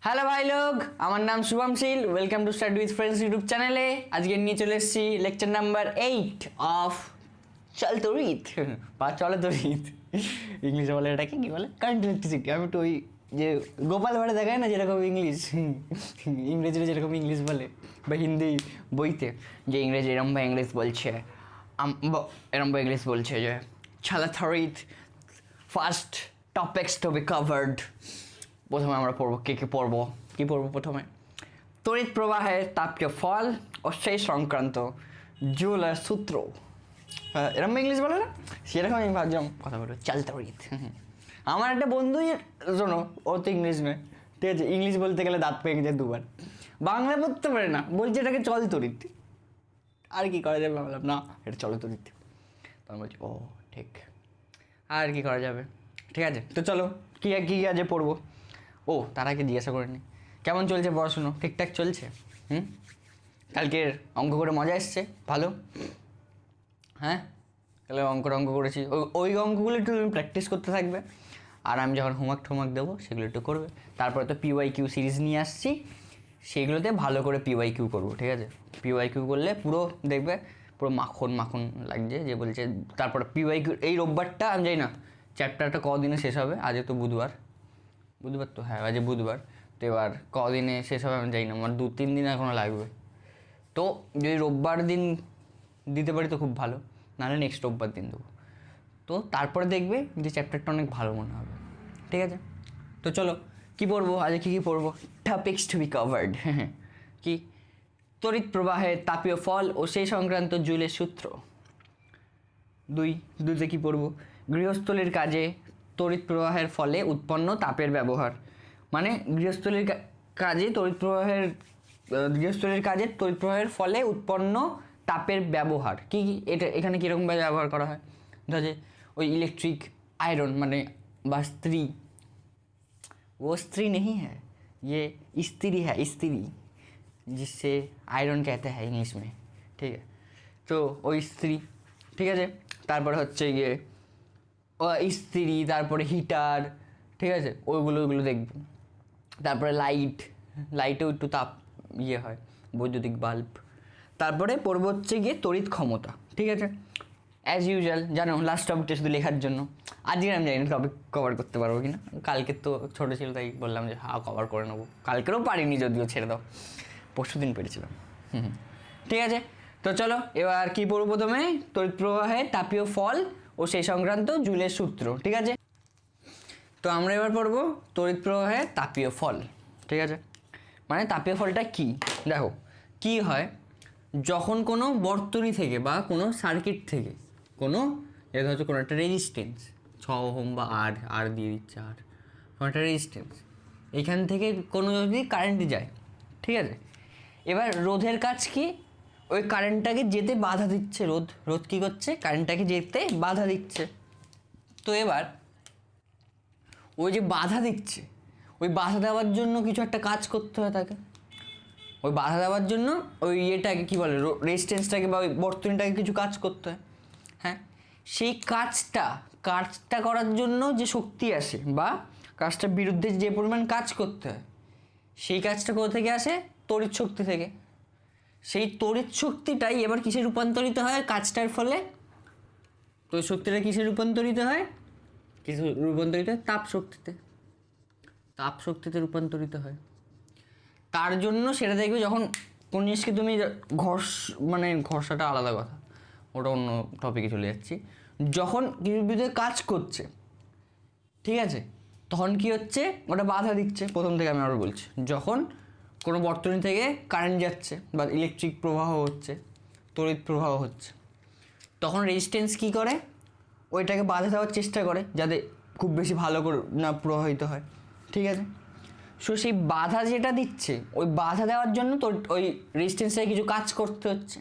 Hello ভাই লোক, আমার নাম Shubham Shil. Welcome to study with friends YouTube চ্যানেলে। আজকে নিয়ে চলে এসেছি লেকচার নাম্বার 8 অফ চল তরিত বা চলে তরিত। ইংলিশে বলে এটাকে কি বলে, কারেন্ট ইলেকট্রিসিটি। আমি তো ওই যে গোপাল ভাড়ে দেখায় না যেরকম ইংলিশ, ইংরেজিতে যেরকম ইংলিশ বলে বা হিন্দি বইতে যে ইংরেজি এরম বা ইংলিশ বলছে, এরম বা ইংলিশ বলছে যে চলে তরিত first topics to be covered. প্রথমে আমরা পড়বো কী পড়বো প্রথমে তড়িৎ প্রবাহের তাপীয় ফল ও সেই সংক্রান্ত জুলের সূত্র। এরকম ইংলিশ বলে না, সেরকম আমি ভাবছিলাম কথা বলবো চাল তড়িৎ। আমার একটা বন্ধুই শোনো, ও তো ইংলিশ নয়, ঠিক আছে, ইংলিশ বলতে গেলে দাঁত পেয়ে গেছে দুবার, বাংলা পড়তে পারে না, বলছে এটাকে চল তড়িৎ। আর কি করা যাবে, বললাম না এটা চল তড়িৎ। তখন বলছি ও ঠিক, আর কি করা যাবে, ঠিক আছে। তো চলো কী কী আজ পড়বো। ও তার আগে জিজ্ঞাসা করে নি কেমন চলছে পড়াশুনো, ঠিকঠাক চলছে? কালকের অঙ্ক করে মজা এসছে ভালো? হ্যাঁ, তাহলে অঙ্ক করেছি, ওই অঙ্কগুলো একটু তুমি প্র্যাকটিস করতে থাকবে, আর আমি যখন হোমওয়ার্ক দেবো সেগুলো একটু করবে। তারপরে তো PYQ সিরিজ নিয়ে আসছি, সেইগুলোতে ভালো করে PYQ করবো, ঠিক আছে। PYQ করলে পুরো দেখবে পুরো মাখন মাখন লাগছে যে বলছে। তারপরে PYQ এই রোববারটা আমি জানি না চ্যাপ্টারটা কদিনে শেষ হবে, আজকে তো বুধবার তো, হ্যাঁ আজ বুধবার, তো এবার কদিনে শেষ হবে আমি জানি না, আমার 2-3 দিন এখনও লাগবে। তো যদি রোববার দিন দিতে পারি তো খুব ভালো, নাহলে নেক্সট রোববার দিন দেবো। তো তারপরে দেখবে যে চ্যাপ্টারটা অনেক ভালো মনে হবে, ঠিক আছে। তো চলো কী পড়বো আজ, কী পড়বো, টপিক্স টু বি কভার্ড। কি? তড়িৎ প্রবাহের তাপীয় ফল ও সেই সংক্রান্ত জুলের সূত্র। দুইতে কী পড়বো, গৃহস্থলীর কাজে তড়িৎ প্রবাহের ফলে উৎপন্ন তাপের ব্যবহার। মানে গৃহস্থলীর কাজে তড়িৎ প্রবাহের ফলে উৎপন্ন তাপের ব্যবহার কি এটা এখানে কীরকমভাবে ব্যবহার করা হয়। ধরে ওই ইলেকট্রিক आयरन মানে বা স্ত্রী, वो स्त्री नहीं है, ये स्त्री है, स्त्री जिससे आयरन कहते हैं इंग्लिश में, ठीक है। तो ওই স্ত্রী, ঠিক আছে। তারপরে হচ্ছে গিয়ে ইস্ত্রি, তারপরে হিটার, ঠিক আছে, ওইগুলো দেখব। তারপরে লাইটেও একটু তাপ হয়, বৈদ্যুতিক বাল্ব। তারপরে পড়বো হচ্ছে গিয়ে তড়িৎ ক্ষমতা, ঠিক আছে। অ্যাজ ইউজুয়াল জানো লাস্ট টপিকটা শুধু লেখার জন্য, আজকে আমি জানি না টপিক কভার করতে পারবো কি না। কালকে তো ছোটো ছিল তাই বললাম যে হ্যাঁ কভার করে নেবো, কালকেরও পারিনি, যদিও ছেড়ে দাও, পরশু দিন পেরেছিলাম। ঠিক আছে, তো চলো এবার কী পড়বো প্রথমে, তড়িৎ প্রবাহের তাপীয় ফল ও সেই সংক্রান্ত জুলের সূত্র, ঠিক আছে। তো আমরা এবার পড়বো তড়িৎ প্রবাহের তাপীয় ফল, ঠিক আছে। মানে তাপীয় ফলটা কি, দেখো কি হয় যখন কোনো বর্তনী থেকে বা কোনো সার্কিট থেকে কোনো এটা হচ্ছে কোনো একটা রেজিস্ট্যান্স 6 ওহম বা আর দিয়ে দিচ্ছে, কোনো একটা রেজিস্ট্যান্স, এখান থেকে কোনো যদি কারেন্ট যায়, ঠিক আছে। এবার রোধের কাজ কি, ওই কারেন্টটাকে যেতে বাধা দিচ্ছে, রোধ কী করছে, কারেন্টটাকে যেতে বাধা দিচ্ছে। তো এবার ওই যে বাধা দিচ্ছে, ওই বাধা দেওয়ার জন্য কিছু একটা কাজ করতে হয় তাকে, ওই বাধা দেওয়ার জন্য ওই ইয়েটাকে কী বলে, রেজিস্ট্যান্সটাকে বা ওই বর্তনীটাকে কিছু কাজ করতে হয়। হ্যাঁ, সেই কাজটা করার জন্য যে শক্তি আসে বা কাজটার বিরুদ্ধে যে পরিমাণ কাজ করতে হয়, সেই কাজটা কোথা থেকে আসে, তড়িৎ শক্তি থেকে। সেই তড়িৎ শক্তিটাই এবার কিসে রূপান্তরিত হয় কাজটার ফলে, তড়িৎ শক্তিটা কিসে রূপান্তরিত হয়, তাপ শক্তিতে রূপান্তরিত হয়। তার জন্য সেটা দেখবে যখন কোন জিনিসকে তুমি ঘর্ষাটা আলাদা কথা, ওটা অন্য টপিকে চলে যাচ্ছি। যখন কিছুর বিরুদ্ধে কাজ করছে, ঠিক আছে, তখন কি হচ্ছে, ওটা বাধা দিচ্ছে। প্রথম থেকে আমি আরও বলছি, যখন কোনো বর্তনী থেকে কারেন্ট যাচ্ছে বা ইলেকট্রিক প্রবাহ হচ্ছে, তড়িৎ প্রবাহ হচ্ছে, তখন রেজিস্ট্যান্স কী করে, ওইটাকে বাধা দেওয়ার চেষ্টা করে যাতে খুব বেশি ভালো করে না প্রবাহিত হয়, ঠিক আছে। সো সেই বাধা যেটা দিচ্ছে, ওই বাধা দেওয়ার জন্য তো ওই রেজিস্ট্যান্সে কিছু কাজ করতে হচ্ছে,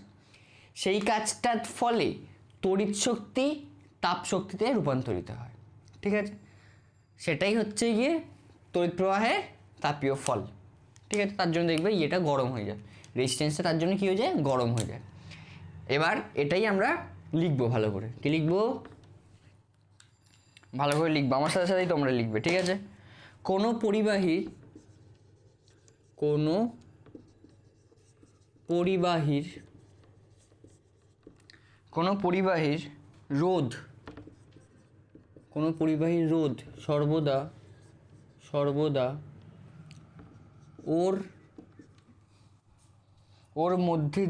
সেই কাজটার ফলে তড়িৎ শক্তি তাপ শক্তিতে রূপান্তরিত হয়, ঠিক আছে। সেটাই হচ্ছে গিয়ে তড়িৎ প্রবাহের তাপীয় ফল, ঠিক আছে। তার জন্য দেখবে এটা গরম হয়ে যায়, রেজিস্ট্যান্সটা তার জন্য কী হয়ে যায়, গরম হয়ে যায়। এবার এটাই আমরা লিখবো ভালো করে, কি লিখবো, ভালো করে লিখবো, আমার সাথে সাথেই তোমরা লিখবে, ঠিক আছে। কোনো পরিবাহীর কোনো পরিবাহীর রোধ সর্বদা ওর মধ্যে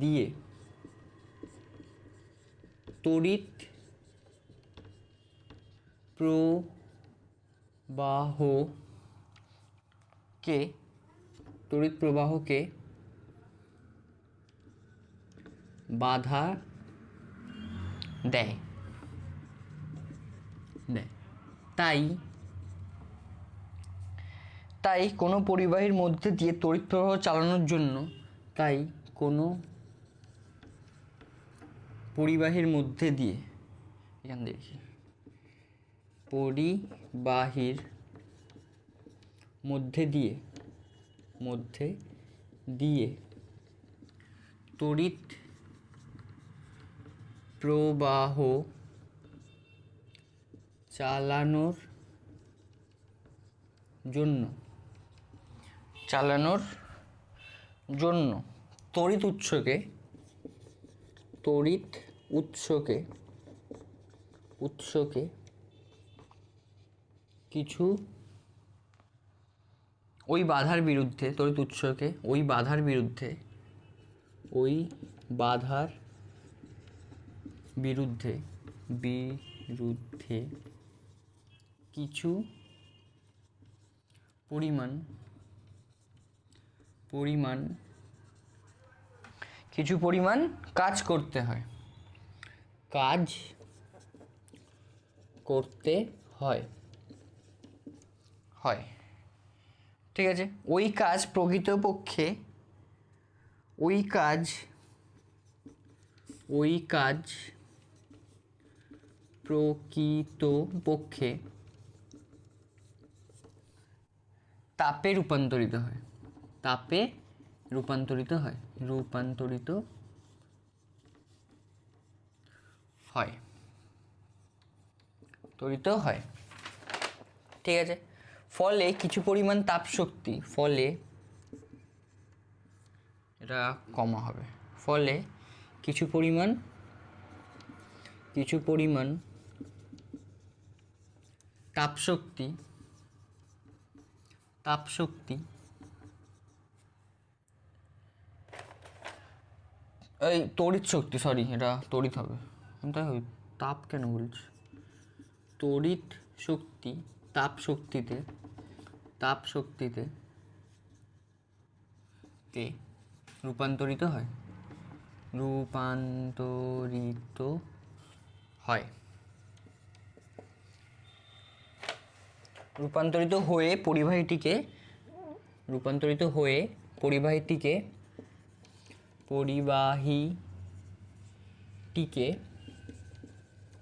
দিয়ে তড়িৎ প্রবাহকে বাধা দেয়। তাই কোনো পরিবাহীর মধ্যে দিয়ে তড়িৎ প্রবাহ চালানোর জন্য পরিবাহীর মধ্যে দিয়ে তড়িৎ প্রবাহ চালানোর জন্য তড়িৎ উৎসকে কিছু ওই বাধার বিরুদ্ধে কিছু পরিমাণ কাজ করতে হয়। ঠিক আছে, ওই কাজ প্রকৃতপক্ষে তাপে রূপান্তরিত হয়। ঠিক আছে, ফলে কিছু পরিমাণ তাপ শক্তি এটা কমা হবে। ফলে কিছু পরিমাণ তাপ শক্তি এই তড়িৎ শক্তি, সরি এটা তড়িৎ হবে, তাই তাপ কেন বলছি, তড়িৎ শক্তি তাপ শক্তিতে রূপান্তরিত হয়। রূপান্তরিত হয়ে পরিবাহীটিকে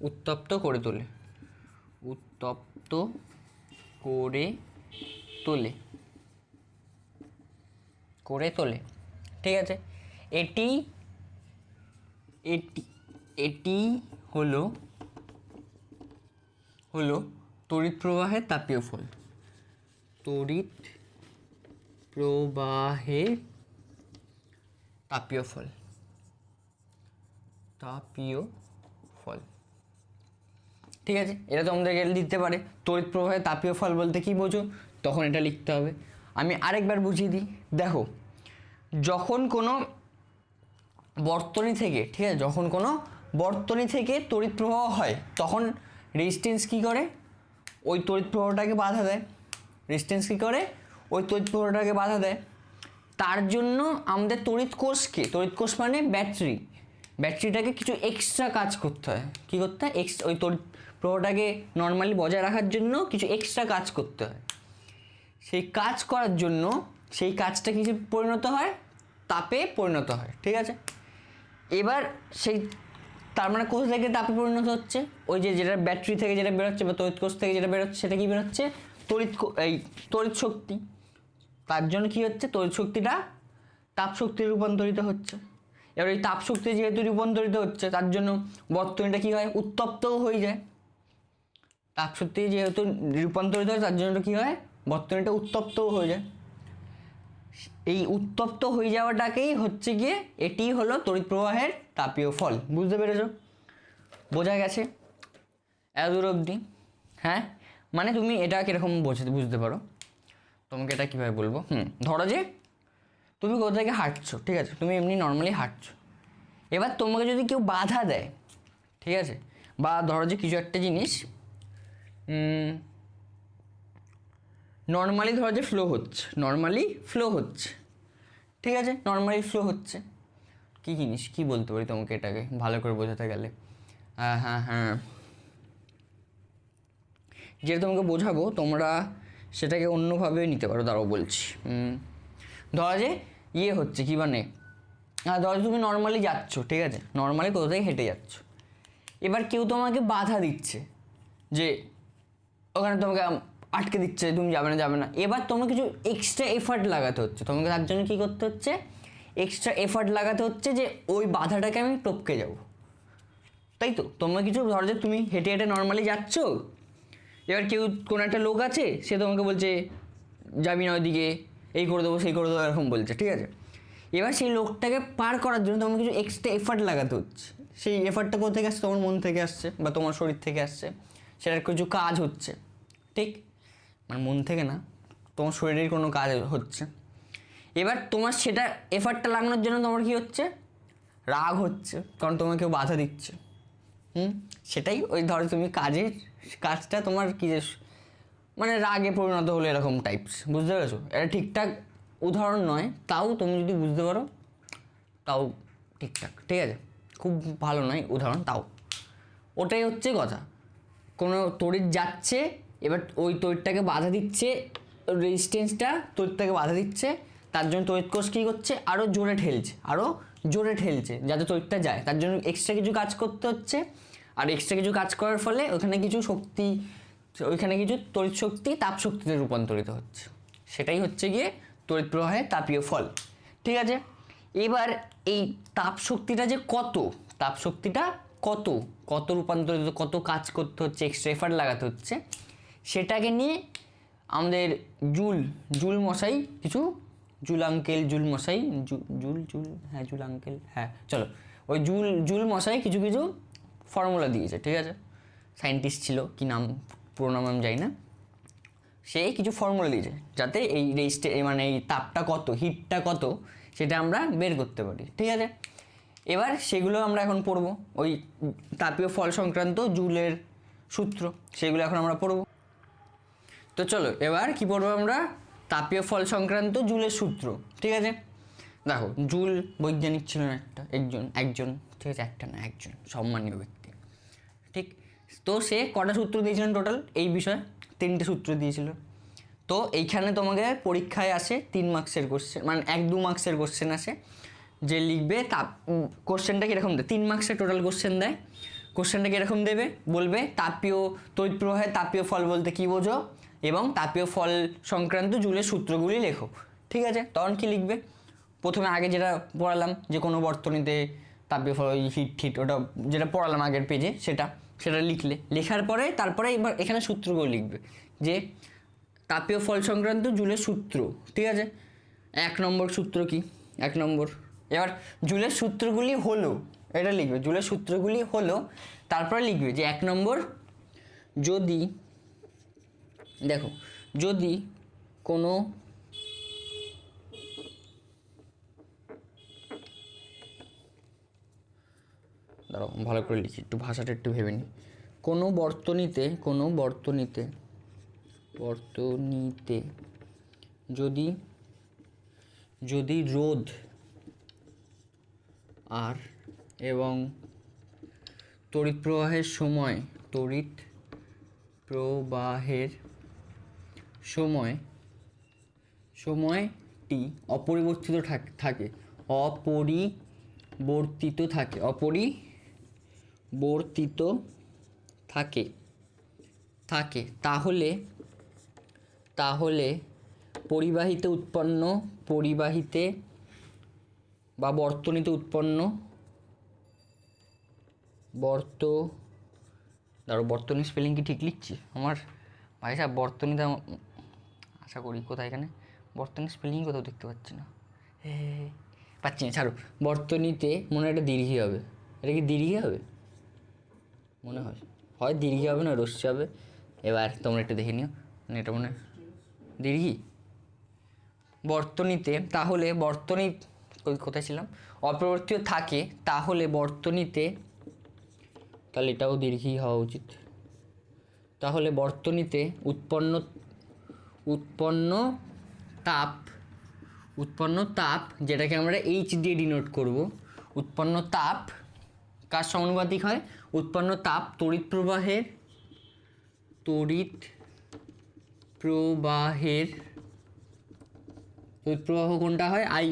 উত্তপ্ত করে তোলে। ঠিক আছে, এটি হলো তড়িৎ প্রবাহের তাপীয় ফল। ঠিক আছে, এটা তো আমাদেরকে লিখতে পারে তড়িৎ প্রবাহের তাপীয় ফল বলতে কি বোঝো, তখন এটা লিখতে হবে। আমি আরেকবার বুঝিয়ে দিই, দেখো যখন কোনো বর্তনী থেকে তড়িৎ প্রবাহ হয় তখন রেজিস্ট্যান্স কি করে, ওই তড়িৎ প্রবাহটাকে বাধা দেয়। তার জন্য আমাদের তড়িৎ কোষ মানে ব্যাটারিটাকে কিছু এক্সট্রা কাজ করতে হয়। কি করতে হয়? ওই তড়িৎ প্রবাহটাকে নর্মালি বজায় রাখার জন্য কিছু এক্সট্রা কাজ করতে হয়। সেই কাজ করার জন্য সেই কাজটা কিছু পরিণত হয়, তাপে পরিণত হয়। ঠিক আছে, এবার তার মানে কোষ থেকে তাপে পরিণত হচ্ছে, ওই যেটা ব্যাটারি থেকে যেটা বেরোচ্ছে বা তড়িৎ কোষ থেকে যেটা বেরোচ্ছে সেটা কি বেরোচ্ছে, তড়িৎ শক্তি। তার জন্য কি হচ্ছে, তড়িৎ শক্তিটা তাপ শক্তি রূপান্তরিত হচ্ছে। এবার এই তাপ শক্তি যেহেতু রূপান্তরিত হচ্ছে তার জন্য বর্তনীটা কি হয়, উত্তপ্তও হয়ে যায়। তাপ শক্তি যেহেতু রূপান্তরিত হয় তার জন্য কি হয়, বর্তনীটা উত্তপ্ত হয়ে যায়। এই উত্তপ্ত হয়ে যাওয়াটাকেই হচ্ছে গিয়ে এটি হলো তড়িৎ প্রবাহের তাপীয় ফল। বুঝতে পেরেছো? বোঝা গেছে এত দূর অবধি? হ্যাঁ, মানে তুমি এটা কীরকম বুঝতে পারো, তোমাকে এটা কীভাবে বলবো, ধরো যে তুমি কোথা থেকে হাঁটছো, ঠিক আছে, তুমি এমনি নর্মালি হাঁটছো, এবার তোমাকে যদি কেউ বাধা দেয়, ঠিক আছে, বা ধরো যে কিছু একটা জিনিস নর্মালি ধরো যে ফ্লো হচ্ছে, ঠিক আছে, নর্মালি ফ্লো হচ্ছে, কী জিনিস কী বলতে পারি তোমাকে এটাকে ভালো করে বোঝাতে গেলে, হ্যাঁ যেটা তোমাকে বোঝাবো তোমরা সেটাকে অন্যভাবে নিতে পারো। দাঁড়াও বলছি, ধরো যে ইয়ে হচ্ছে কি মানে, ধরো তুমি নর্মালি যাচ্ছ, ঠিক আছে, নর্মালি কোথা থেকে হেঁটে যাচ্ছ, এবার কেউ তোমাকে বাধা দিচ্ছে যে ওখানে তোমাকে আটকে দিচ্ছে, তুমি যাবে না, এবার তোমাকে কিছু এক্সট্রা এফার্ট লাগাতে হচ্ছে, তোমাকে তার জন্য কী করতে হচ্ছে, এক্সট্রা এফার্ট লাগাতে হচ্ছে যে ওই বাধাটাকে আমি টপকে যাব, তাই তো? তোমার কিছু ধরো যে তুমি হেঁটে হেঁটে নর্মালি যাচ্ছ, এবার কেউ কোনো একটা লোক আছে, সে তোমাকে বলছে যাবি না ওইদিকে, এই করে দেবো সেই করে দেবো এরকম বলছে, ঠিক আছে, এবার সেই লোকটাকে পার করার জন্য তোমাকে কিছু এক্সট্রা এফার্ট লাগাতে হচ্ছে, সেই এফার্টটা কোথা থেকে আসছে, তোমার মন থেকে আসছে বা তোমার শরীর থেকে আসছে, সেটার কিছু কাজ হচ্ছে, ঠিক, মানে মন থেকে না, তোমার শরীরের কোনো কাজ হচ্ছে, এবার তোমার সেটা এফার্টটা লাগানোর জন্য তোমার কী হচ্ছে, রাগ হচ্ছে, কারণ তোমাকে কেউ বাধা দিচ্ছে, সেটাই ওই ধরো তুমি কাজটা তোমার কী যে মানে রাগে পরিণত হলো এরকম টাইপস, বুঝতে পেরেছো? এটা ঠিকঠাক উদাহরণ নয়, তাও তুমি যদি বুঝতে পারো তাও ঠিকঠাক, ঠিক আছে, খুব ভালো নয় উদাহরণ, তাও ওটাই হচ্ছে কথা। কোনো তড়িৎ যাচ্ছে, এবার ওই তড়িৎটাকে বাধা দিচ্ছে, রেজিস্ট্যান্সটা তড়িৎটাকে বাধা দিচ্ছে, তার জন্য তড়িৎ কোষ কী করছে, আরও জোরে ঠেলছে যাতে তড়িৎটা যায়, তার জন্য এক্সট্রা কিছু কাজ করতে হচ্ছে, আর এক্সট্রা কিছু কাজ করার ফলে ওইখানে কিছু তড়িৎ শক্তি তাপ শক্তিতে রূপান্তরিত হচ্ছে, সেটাই হচ্ছে গিয়ে তড়িৎ প্রবাহের তাপীয় ফল, ঠিক আছে। এবার এই তাপ শক্তিটা যে কত রূপান্তরিত, কত কাজ করতে হচ্ছে, এক্সট্রা এফার্ট লাগাতে হচ্ছে, সেটাকে নিয়ে আমাদের জুল মশাই কিছু জুল মশাই কিছু ফর্মুলা দিয়েছে, ঠিক আছে, সায়েন্টিস্ট ছিল, কি নাম পুরো নাম আমি জানি না, সে কিছু ফর্মুলা দিয়েছে যাতে মানে এই তাপটা কত, হিটটা কত, সেটা আমরা বের করতে পারি, ঠিক আছে। এবার সেগুলো আমরা এখন পড়বো, ওই তাপীয় ফল সংক্রান্ত জুলের সূত্র, সেগুলো এখন আমরা পড়বো। তো চলো এবার কি পড়বো আমরা, তাপীয় ফল সংক্রান্ত জুলের সূত্র, ঠিক আছে। দেখো, জুল বৈজ্ঞানিক ছিলেন একজন, ঠিক আছে, একটা না একজন সম্মানীয় ব্যক্তি, ঠিক। তো সে কটা সূত্র দিয়েছিলেন টোটাল এই বিষয়ে, 3টে সূত্র দিয়েছিল। তো এইখানে তোমাকে পরীক্ষায় আসে 3 মার্কসের কোশ্চেন, মানে 1-2 মার্কসের কোশ্চেন আসে, যে লিখবে কোশ্চেনটা কীরকম দেয়, 3 মার্কসের টোটাল কোশ্চেন দেয়, কোশ্চেনটা কীরকম দেবে, বলবে তড়িৎ প্রবাহের তাপীয় ফল বলতে কী বোঝো, এবং তাপীয় ফল সংক্রান্ত জুলের সূত্রগুলি লেখো, ঠিক আছে। তখন কি লিখবে, প্রথমে আগে যেটা পড়ালাম যে কোনো বর্তনীতে তাপীয় ফল হিট, ওটা যেটা পড়ালাম আগের পেজে, সেটা লেখার পরে তারপরে এবার এখানে সূত্রগুলো লিখবে, যে তাপীয় ফল সংক্রান্ত জুলের সূত্র, ঠিক আছে। 1 নম্বর সূত্র কি, 1 নম্বর, এবার জুলের সূত্রগুলি হলো, এটা লিখবে, জুলের সূত্রগুলি হলো, তারপরে লিখবে যে 1 নম্বর, যদি কোনো দাঁড়াও ভালো করে লিখি, একটু ভাষাটা একটু ভেবে নিই, কোনো বর্তনীতে যদি রোধ আর এবং তড়িৎ প্রবাহের সময়টি অপরিবর্তিত থাকে, তাহলে বর্তনীতে উৎপন্ন বর্তনীর স্পেলিং কি ঠিক লিখছি, আমার ভাই সাহেব বর্তনীতে আশা করি। কোথায় এখানে বর্তনী স্পেলিং কোথাও দেখতে পাচ্ছি না, পাচ্ছি না, ছাড়ো। বর্তনীতে মনে হয় এটা দীর্ঘী হবে। এটা কি দীর্ঘী হবে? মনে হয় দীর্ঘী হবে না রস্যি হবে। এবার তোমরা একটু দেখে নিও, মানে এটা মনে হয় দীর্ঘী। বর্তনীতে, তাহলে বর্তনী কোথায় ছিলাম, অপরিবর্তিত থাকে, তাহলে বর্তনীতে, তাহলে এটাও দীর্ঘী হওয়া উচিত। তাহলে বর্তনীতে উৎপন্ন তাপ যেটাকে আমরা এইচ দিয়ে ডিনোট করব, উৎপন্ন তাপ কার সমানুপাতিক হয়? উৎপন্ন তাপ তড়িৎ প্রবাহ কোনটা হয়? আই।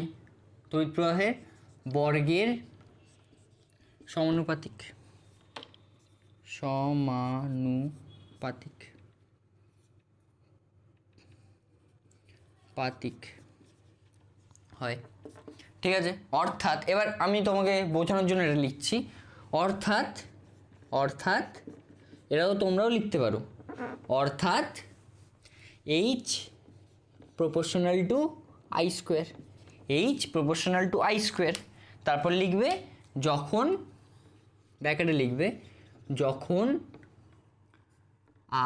তড়িৎ প্রবাহের বর্গের সমানুপাতিক হয়, ঠিক আছে। অর্থাৎ এবার আমি তোমাকে বোঝানোর জন্য এটা লিখছি, অর্থাৎ এটাও তোমরাও লিখতে পারো, অর্থাৎ H proportional to I square, তারপর লিখবে যখন, ব্র্যাকেটে লিখবে যখন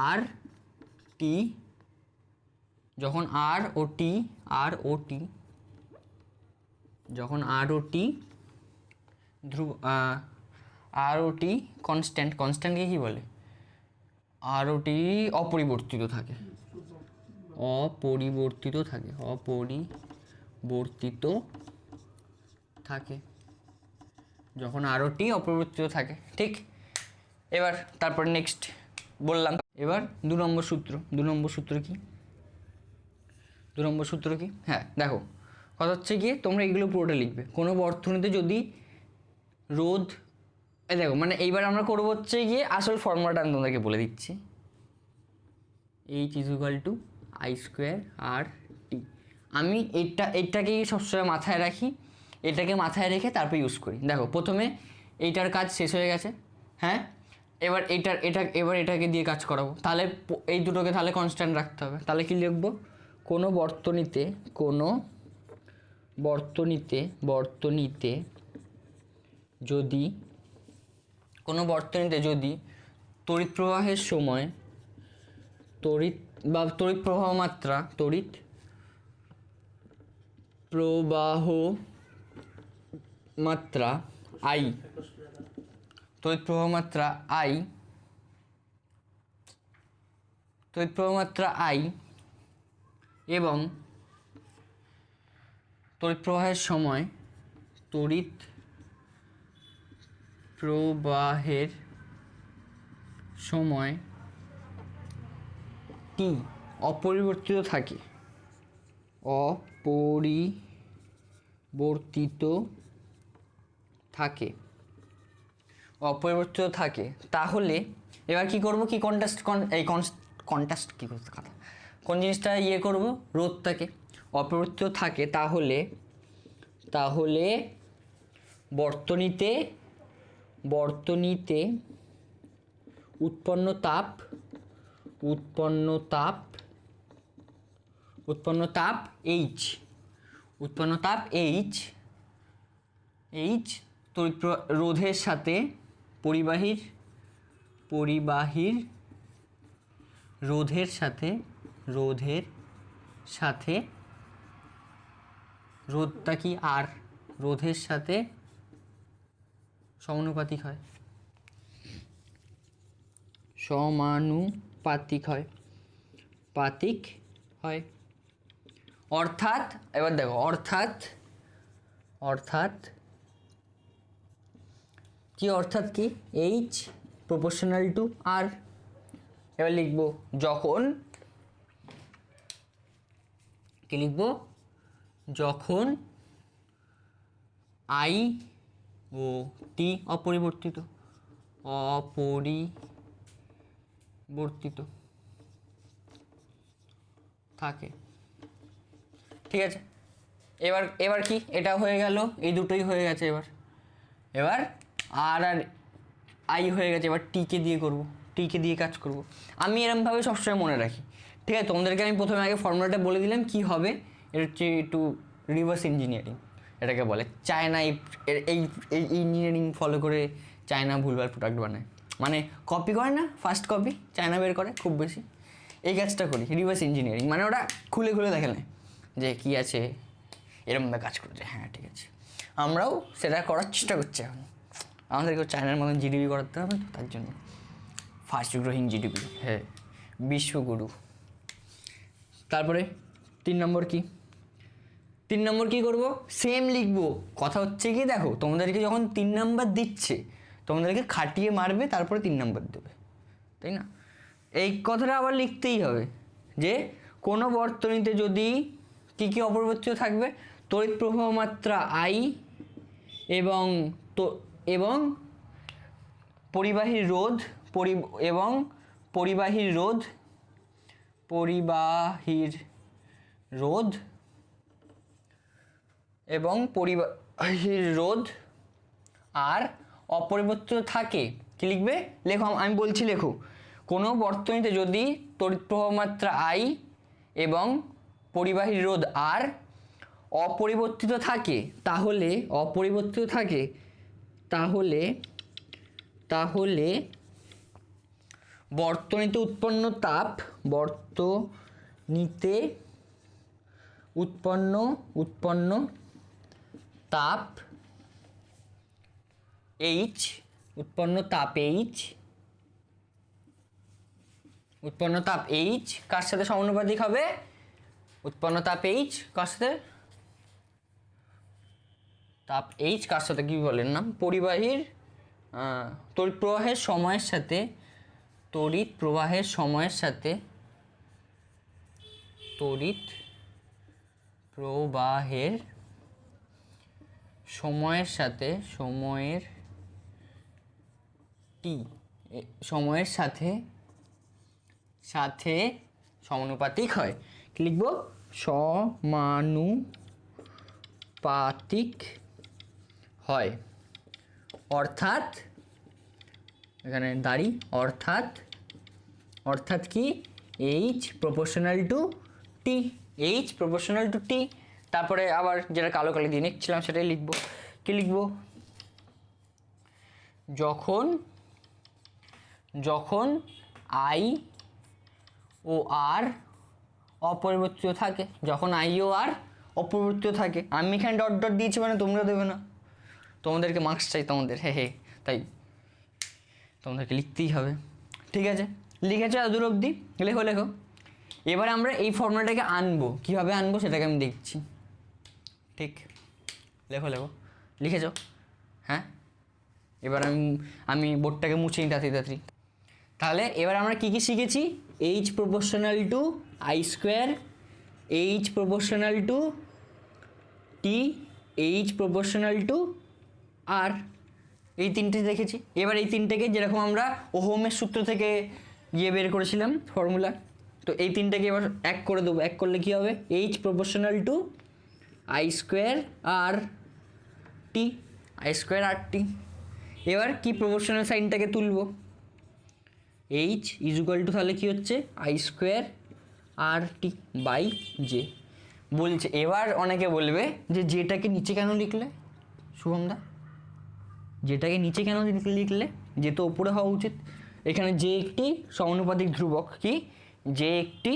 আর ও টি কনস্ট্যান্টকে কি বলে? আর ও টি অপরিবর্তিত থাকে, যখন আর ও টি অপরিবর্তিত থাকে, ঠিক। এবার তারপর নেক্সট বললাম, এবার 2 নম্বর সূত্র কি? হ্যাঁ দেখো, কথা হচ্ছে গিয়ে তোমরা এগুলো পুরোটা লিখবে। কোনো বর্তনীতে যদি রোধ, দেখো মানে এইবার আমরা করবো হচ্ছে গিয়ে আসল ফর্মুলাটা আমি তোমাদেরকে বলে দিচ্ছি, H equal to I square R t. আমি এইটাকেই সবসময় মাথায় রাখি, এটাকে মাথায় রেখে তারপর ইউজ করি। দেখো প্রথমে এইটার কাজ শেষ হয়ে গেছে, হ্যাঁ, এবার এটাকে দিয়ে কাজ করাবো, তাহলে এই দুটোকে তাহলে কনস্ট্যান্ট রাখতে হবে। তাহলে কি লিখবো? কোনো বর্তনীতে যদি তড়িৎ প্রবাহের সময় তড়িৎ প্রবাহ মাত্রা আই এবং তড়িৎ প্রবাহের সময় টি অপরিবর্তিত থাকে, তাহলে এবার কি করব? কি কোন জিনিসটা ইয়ে করব? রোধটাকে। অপরিবর্তিত থাকে, তাহলে বর্তনীতে উৎপন্ন তাপ এইচ তড়িৎ রোধের সাথে পরিবাহীর রোধের সাথে রোধটা কি? আর রোধের সাথে সমানুপাতিক হয়। অর্থাৎ এবার দেখো, অর্থাৎ কি? এইচ প্রপোর্শনাল টু আর। এবার লিখবো যখন আই ও টি অপরিবর্তিত থাকে, ঠিক আছে। এবার কি? এটা হয়ে গেল, এই দুটোই হয়ে গেছে। এবার আর আই হয়ে গেছে, এবার টিকে দিয়ে কাজ করব। আমি এরমভাবে সবসময় মনে রাখি, ঠিক আছে, তোমাদেরকে আমি প্রথমে আগে ফর্মুলাটা বলে দিলাম কি হবে। এটা হচ্ছে একটু রিভার্স ইঞ্জিনিয়ারিং এটাকে বলে। চায়না এই ইঞ্জিনিয়ারিং ফলো করে চায়না ভুলভাল প্রোডাক্ট বানায়, মানে কপি করে না, ফার্স্ট কপি চায়না বের করে খুব বেশি। এই কাজটা করি রিভার্স ইঞ্জিনিয়ারিং, মানে ওটা খুলে খুলে দেখে নেয় যে কী আছে, এরকমভাবে কাজ করছে, হ্যাঁ ঠিক আছে। আমরাও সেটা করার চেষ্টা করছি এখন। আমাদেরকেও চায়নার মতন জিডিপি করাতে হবে, তো তার জন্য ফার্স্ট গ্রোয়িং জিডিপি, হ্যাঁ বিশ্বগুরু। তারপরে 3 নম্বর কি, 3 নম্বর কী করবো, সেম লিখবো। কথা হচ্ছে কি দেখো, তোমাদেরকে যখন 3 নম্বর দিচ্ছে তোমাদেরকে খাটিয়ে মারবে, তারপরে 3 নম্বর দেবে, তাই না? এই কথাটা আবার লিখতেই হবে যে কোনো বর্তনীতে যদি কী কী অপরিবর্তিত থাকবে, তড়িৎ প্রবাহ মাত্রা I এবং পরিবাহীর রোধ এবং পরিবাহীর রোধ আর অপরিবর্তিত থাকে। কি লিখবে, লেখো, আমি বলছি লেখো। কোনো বর্তনীতে যদি তড়িৎ প্রবাহ মাত্রা I এবং পরিবাহীর রোধ আর অপরিবর্তিত থাকে, তাহলে বর্তনীতে উৎপন্ন তাপ H কার সাথে সমানুপাতিক হবে, উৎপন্ন তাপ H কার সাথে, কার সাথে কি বলেন নাম, পরিবাহীর তড়িৎ প্রবাহের সময়ের সাথে সমানুপাতিক হয়। কি লিখবো, সমানুপাতিক হয়, অর্থাৎ এখানে দাঁড়ি, অর্থাৎ কি H proportional to T। তারপরে আবার যেটা কালো কালি দিয়ে নিচ্ছিলাম সেটাই লিখবো। কি লিখবো, যখন I ও R অপরিবর্তিত থাকে, আমি এখানে ডট ডট দিয়েছি মানে তোমরা দেবে না, তোমাদেরকে মার্কস চাই তোমাদের, তাই তোমাদেরকে লিখতেই হবে। ঠিক আছে, লিখেছো এত দূর অবধি, লেখো। এবার আমরা এই ফর্মুলাটাকে আনবো, কীভাবে আনবো সেটাকে আমি দেখছি। ঠিক, লেখো লিখেছো, হ্যাঁ। এবার আমি বোর্ডটাকে মুছে নিই তাড়াতাড়ি। তাহলে এবার আমরা কি শিখেছি, H proportional to I square, H proportional to T, H proportional to R, এই তিনটে দেখেছি। এবার এই তিনটেকে যেরকম আমরা ওহমের সূত্র থেকে বের করেছিলাম ফর্মুলা, তো এই তিনটাকে এবার এক করে দেবো। এক করলে কি হবে, H proportional to I square RT। এবার কি প্রপোর্শনাল সাইনটাকে তুলবো, H ইজ ইকুয়াল টু, তাহলে কি হচ্ছে I square RT/J বলছে। এবার অনেকে বলবে যে যেটাকে নিচে কেন লিখলে শুভমদা, যেটাকে নিচে কেন লিখলে, যে তো উপরে হওয়া উচিত। এখানে যে একটি সমানুপাতিক ধ্রুবক, কি যে একটি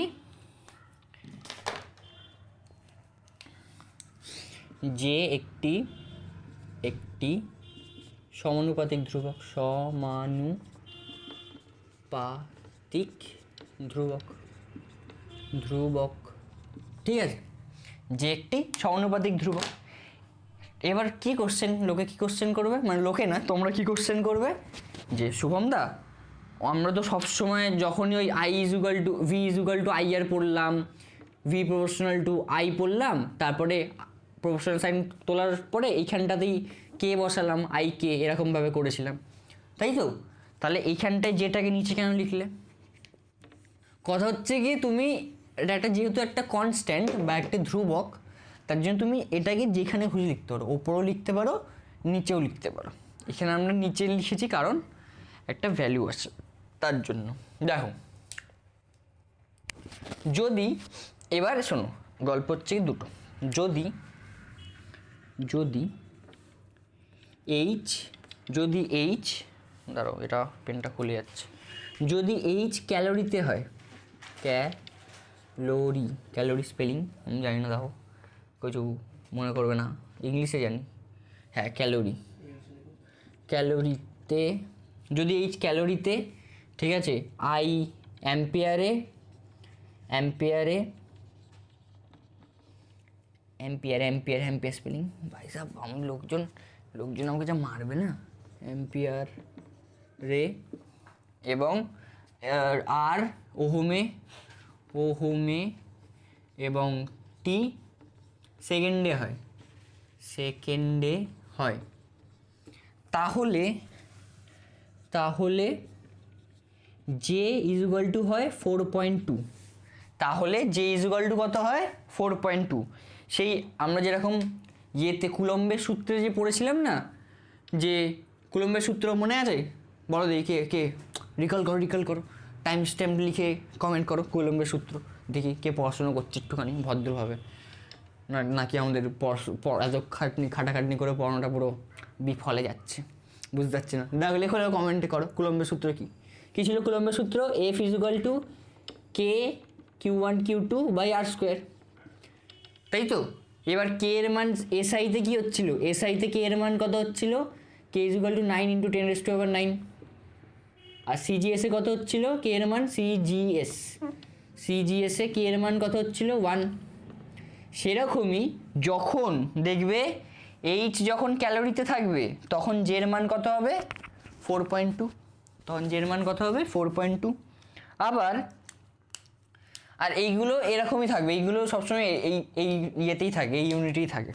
সমানুপাতিক ধ্রুবক, ঠিক আছে, যে একটি সমানুপাতিক ধ্রুবক। এবার কি কোশ্চেন, লোকে কি কোশ্চেন করবে, মানে লোকে না, তোমরা কি কোশ্চেন করবে যে শুভমদা আমরা তো সবসময় যখনই ওই I is equal two V is equal two IR পড়লাম, V প্রপোর্শনাল টু I পড়লাম, তারপরে প্রপোর্শনাল সাইন তোলার পরে এইখানটাতেই কে বসালাম, I কে এরকমভাবে করেছিলাম, তাই তো। তাহলে এইখানটায় যেটাকে নিচে কেন লিখলে, কথা হচ্ছে কি তুমি এটা একটা যেহেতু একটা কনস্ট্যান্ট বা একটা ধ্রুবক, তার জন্য তুমি এটাকে যেখানে খুশি লিখতে পারো, ওপরেও লিখতে পারো নিচেও লিখতে পারো। এখানে আমরা নিচে লিখেছি কারণ একটা ভ্যালু আছে তার জন্য। দেখো যদি এবার শোনো, গল্প হচ্ছে দুটো, যদি যদি এইচ যদি এইচ দাঁড়াও, এটা পেনটা খুলে যাচ্ছে, যদি এইচ ক্যালোরিতে হয়, ক্যালোরি স্পেলিং আমি জানি না, দেখো কিছু মনে করবে না, ইংলিশে জানি, হ্যাঁ ক্যালোরিতে, যদি এইচ ক্যালোরিতে, ঠিক আছে, আই অ্যাম্পিয়ারে স্পেলিং, ভাই সাহেব আমার লোকজন আমাকে যা মারবে না, অ্যাম্পিয়ারে, এবং আর ওহমে এবং টি সেকেন্ডে হয়, তাহলে জে ইজ ইকুয়াল টু হয় 4.2, তাহলে জে ইজ ইকুয়াল টু কত হয় 4.2। সেই আমরা যেরকম ইয়েতে কুলম্বের সূত্রে যে পড়েছিলাম না, যে কুলম্বের সূত্র মনে আছে, বলো দেখি কে রিকল করো, টাইম স্ট্যাম্প লিখে কমেন্ট করো, কুলম্বের সূত্র দেখি কে পড়াশোনা করছে একটুখানি ভদ্রভাবে, নাকি আমাদের এত খাটাখাটনি করে পড়ানোটা পুরো বিফলে যাচ্ছে, বুঝতে পারছি না। দেখো লেখো কমেন্টে করো কুলম্বের সূত্র কী ছিল কুলম্বের সূত্র, F is equal to K Q1 Q2 by r square, তাই তো। এবার কে এর মান এসআইতে কী হচ্ছিল, এসআইতে কে এর মান কত হচ্ছিল, কে ইজ ইকুয়াল টু 9 × 10⁻⁹, আর সিজিএসে কত হচ্ছিল কে এর মান, সিজিএসে কে এর মান কত হচ্ছিল 1। সেরকমই যখন দেখবে এইচ যখন ক্যালোরিতে থাকবে তখন জের মান কত হবে 4.2, তখন জের মান কত হবে 4.2। আবার আর এইগুলো এরকমই থাকবে, এইগুলো সবসময় এই ইয়েতেই থাকে, এই ইউনিটেই থাকে।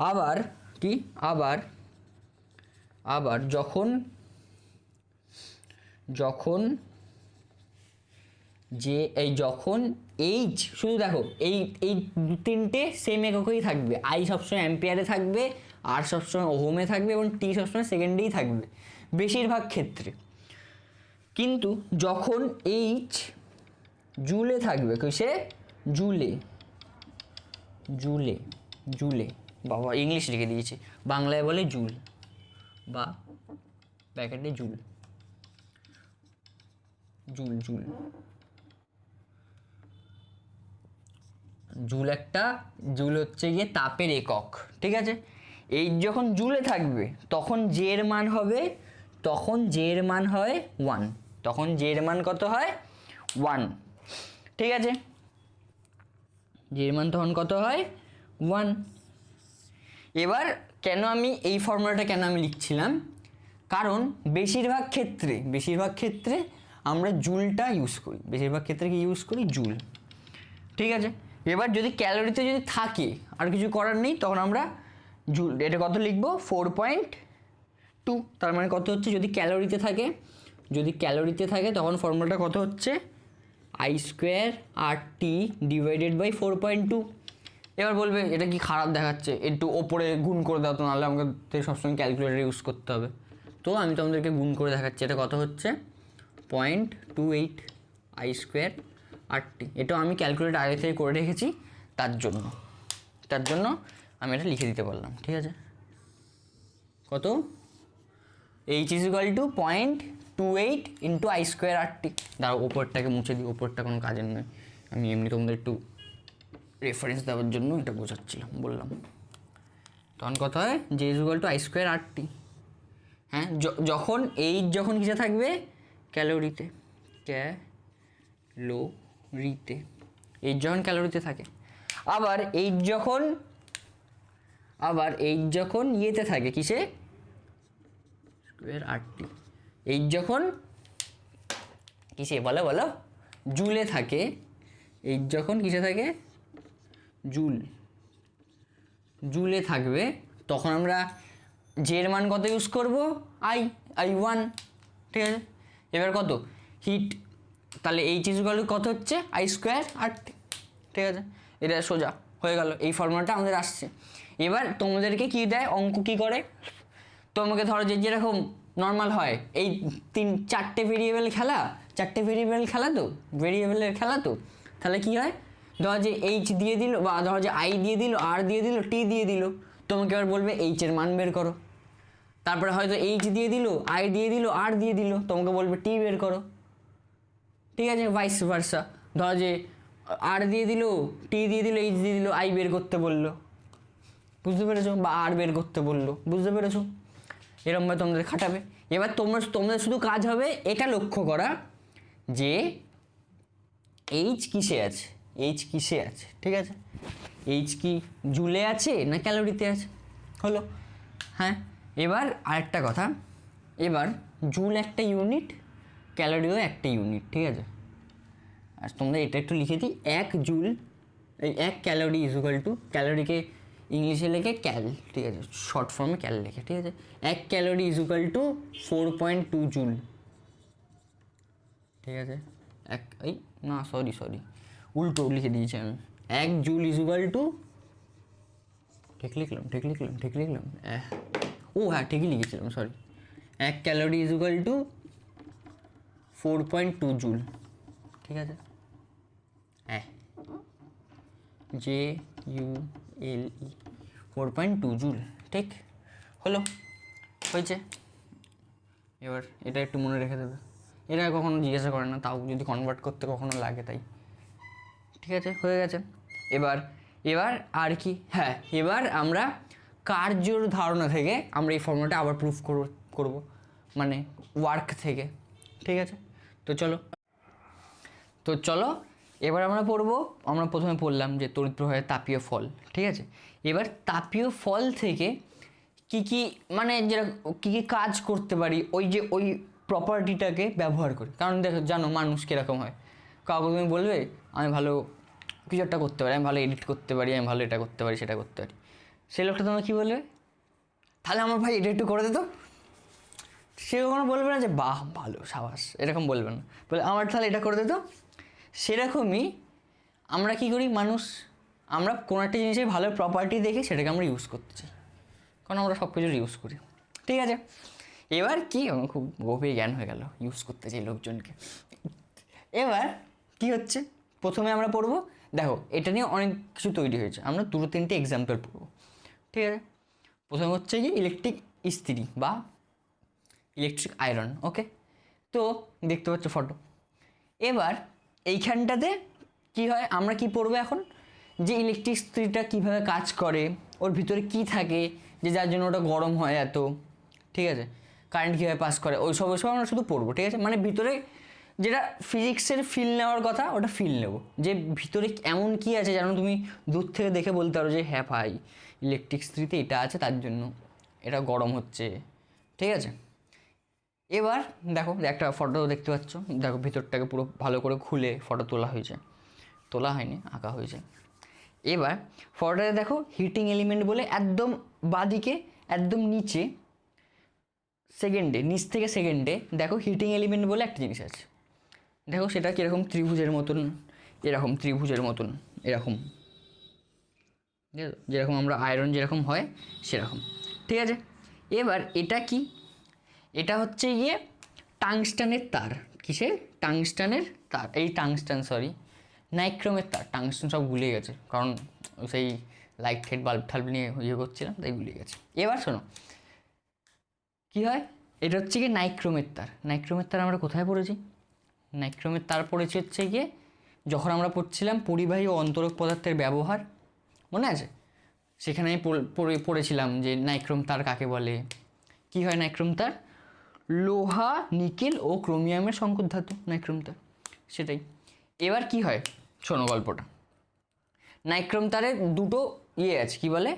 আবার কি, আবার যখন যে যখন এইচ, শুধু দেখো এই তিনটে সেম এককই থাকবে, আই সবসময় অ্যাম্পিয়ারে থাকবে, আর সবসময় ওহমে থাকবে, এবং টি সবসময় সেকেন্ডেই থাকবে বেশিরভাগ ক্ষেত্রে। কিন্তু যখন এইচ জুলে থাকবে, সে জুলে বাবা ইংলিশ লিখে দিয়েছে, বাংলায় বলে জুল বা ব্র্যাকেটে জুল হচ্ছে গিয়ে তাপের একক, ঠিক আছে। এই যখন জুলে থাকবে তখন জের মান হয় 1, তখন জের মান কত হয় 1, ঠিক আছে, জের মান তখন কত হয় 1। এবার কেন আমি এই ফর্মুলাটা লিখছিলাম, কারণ বেশিরভাগ ক্ষেত্রে আমরা জুলটা ইউজ করি, বেশিরভাগ ক্ষেত্রে কি ইউজ করি, জুল, ঠিক আছে। এবার যদি ক্যালোরিতে যদি থাকে আর কিছু করার নেই, তখন আমরা জুল, এটা কত লিখবো 4.2, তার মানে কত হচ্ছে, যদি ক্যালোরিতে থাকে তখন ফর্মুলাটা কত হচ্ছে I square R T divided by 4.2। এবার বলবে এটা কি খারাপ দেখাচ্ছে, একটু ওপরে গুণ করে দাও তো, নাহলে আমাকে সবসময় ক্যালকুলেটার ইউজ করতে হবে। তো আমি তোমাদেরকে গুণ করে দেখাচ্ছি, এটা কত হচ্ছে 0.28 আই স্কোয়ার আর টি। এটাও আমি ক্যালকুলেটার আগে থেকে করে রেখেছি, তার জন্য আমি এটা লিখে দিতে পারলাম, ঠিক আছে। কত, H is equal to 0.28 × I square R t. দাঁড়াও ওপরটাকে মুছে দিই, ওপরটা কোনো কাজের নয়, আমি এমনি তোমাদের একটু রেফারেন্স দেওয়ার জন্য এটা বললাম। তখন কত হয়, J is equal to I square R t. হ্যাঁ, যখন এইচ যখন কিসে থাকবে, ক্যালোরিতে, এইচ যখন ক্যালোরিতে থাকে। আবার এইচ যখন ইয়েতে থাকে, কিসে, স্কোয়ার আর টি। এইচ যখন কিসে বলো জুলে থাকে, এইচ যখন কিসে থাকে, জুলে থাকবে, তখন আমরা জের মান কত ইউজ করব, আই 1, ঠিক আছে। এবার কত হিট, তাহলে এইচ ইজ ইকুয়াল টু কত হচ্ছে আই স্কোয়ার আর টি, ঠিক আছে। এটা সোজা হয়ে গেল, এই ফর্মুলাটা আমাদের আসছে। এবার তোমাদেরকে কি দেয়, অঙ্ক কি করে, তোমাকে ধরো যেরকম নর্মাল হয়, এই 4টে ভেরিয়েবলের খেলা তো, তাহলে কি হয়, ধর যে এইচ দিয়ে দিল, বা ধর যে আই দিয়ে দিল, আর দিয়ে দিল, টি দিয়ে দিল, তোমাকে এবার বলবে এইচ এর মান বের করো। তারপরে হয়তো এইচ দিয়ে দিল, আই দিয়ে দিল, আর দিয়ে দিল, তোমাকে বলবে টি বের করো। ঠিক আছে, ভাইস ভার্সা। ধর যে আর দিয়ে দিল, টি দিয়ে দিল, এইচ দিয়ে দিল, আই বের করতে বললো, বুঝতে পেরেছো, বা আর বের করতে বললো, বুঝতে পেরেছো। এরমভাবে তোমাদের খাটাবে। এবার তোমাদের শুধু কাজ হবে এটা লক্ষ্য করা যে এইচ কিসে আছে, এইচ কিসে আছে, ঠিক আছে, এইচ কি জুলে আছে না ক্যালোরিতে আছে, হলো। হ্যাঁ, এবার আরেকটা কথা, এবার জুল একটা ইউনিট, ক্যালোরিও একটা ইউনিট, ঠিক আছে। আর তোমরা এটা একটু লিখে দিই, 1 জুল, এই 1 ক্যালোরি ইজ ইকুয়াল টু, ক্যালোরিকে ইংলিশে লেখে ক্যাল, ঠিক আছে, শর্ট ফর্মে ক্যাল লেখে, ঠিক আছে। 1 calorie is equal two 4.2 joule, ঠিক আছে। এই না, সরি উল্টো লিখে দিয়েছি আমি। 1 জুল ইজ ইকুয়াল টু, ঠিক লিখলাম ও হ্যাঁ, ঠিকই লিখেছিলাম, sorry. 1 calorie is equal two 4.2 joule, ঠিক আছে। হ্যাঁ, JULE 4.2 জুল, ঠিক হলো, হয়েছে। এবার এটা একটু মনে রেখে দেবে, এরা কখনো জিজ্ঞাসা করে না, তাও যদি কনভার্ট করতে কখনো লাগে তাই, ঠিক আছে, হয়ে গেছে। এবার আর কি, হ্যাঁ, এবার আমরা কার্যর ধারণা থেকে আমরা এই ফর্মুলাটা আবার প্রুফ করব, মানে ওয়ার্ক থেকে, ঠিক আছে। তো চলো এবার আমরা প্রথমে পড়লাম যে তড়িৎ প্রবাহের তাপীয় ফল, ঠিক আছে। এবার তাপীয় ফল থেকে কি মানে যেটা কী কাজ করতে পারি ওই প্রপার্টিটাকে ব্যবহার করি। কারণ দেখো, জানো মানুষ কীরকম হয়, কাউকে তুমি বলবে আমি ভালো কিছু একটা করতে পারি, আমি ভালো এডিট করতে পারি, আমি ভালো এটা করতে পারি, সেটা করতে পারি, সেই লোকটা তোমার কী বলবে, তাহলে আমার ভাই এটা একটু করে দিত। সে কখনো বলবে না যে বাহ ভালো সাবাস, এরকম বলবে না, বলে আমার তাহলে এটা করে দিত। সেরকমই আমরা কী করি, আমরা কোনো একটা জিনিসের ভালো প্রপার্টি দেখে সেটাকে আমরা ইউজ করতে চাই, কারণ আমরা সব কিছুর ইউজ করি, ঠিক আছে। এবার কি, আমার খুব গভীর জ্ঞান হয়ে গেল, ইউজ করতে চাই লোকজনকে। এবার কি হচ্ছে, প্রথমে আমরা পড়বো, দেখো এটা নিয়ে অনেক কিছু তৈরি হয়েছে, আমরা 2-3টে এক্সাম্পল পড়বো, ঠিক আছে। প্রথমে হচ্ছে কি ইলেকট্রিক ইস্ত্রি বা ইলেকট্রিক আয়রন, ওকে। তো দেখতে পাচ্ছ ফটো। এবার এইখানটাতে কি হয়, আমরা কি পড়বো এখন, যে ইলেকট্রিক ইস্ত্রিটা কীভাবে কাজ করে, ওর ভিতরে কি থাকে যে যার জন্য ওটা গরম হয় এত, ঠিক আছে, কারেন্ট কীভাবে পাস করে, ওইসব আমরা শুধু পড়বো, ঠিক আছে। মানে ভিতরে যেটা ফিজিক্সের ফিল নেওয়ার কথা ওটা ফিল নেব, যে ভিতরে এমন কি আছে যেন তুমি দূর থেকে দেখে বলতে পারো যে হ্যাঁ ভাই ইলেকট্রিক ইস্ত্রিতে এটা আছে, তার জন্য এটা গরম হচ্ছে, ঠিক আছে। এবার দেখো একটা ফটো দেখতে পাচ্ছ, দেখো ভিতরটাকে পুরো ভালো করে খুলে ফটো তোলা হয়নি, আঁকা হয়েছে। এবার ফটোটাতে দেখো হিটিং এলিমেন্ট বলে একদম বাঁদিকে একদম নিচে নিচ থেকে সেকেন্ডে দেখো হিটিং এলিমেন্ট বলে একটা জিনিস আছে। দেখো সেটা কীরকম, ত্রিভুজের মতন, এরকম ত্রিভুজের মতন, এরকম, যেরকম আমরা আয়রন যেরকম হয় সেরকম, ঠিক আছে। এবার এটা কি, এটা হচ্ছে গিয়ে টাংস্টানের তার, কিসের, টাংস্টানের তার, নাইক্রোমের তার, টাংস্টান সব ভুলে গেছে, কারণ সেই লাইট হেড বাল্ব ঠাল্ব নিয়ে করছিলাম তাই ভুলে গেছে। এবার শোনো কী হয়, এটা হচ্ছে গিয়ে নাইক্রোমের তার আমরা কোথায় পড়েছি, নাইক্রোমের তার পড়েছি হচ্ছে গিয়ে যখন আমরা পড়ছিলাম পরিবাহী ও অন্তরক পদার্থের ব্যবহার, মনে আছে, সেখানে আমি পড়েছিলাম যে নাইক্রোম তার কাকে বলে, কি হয় নাইক্রোম তার, লোহা নিকেল ও ক্রোমিয়ামের সংকর ধাতু নাইক্রোম তার, সেটাই। এবার কি হয় শোনো গল্পটা, নাইক্রোম তারের দুটো আছে, কি বলে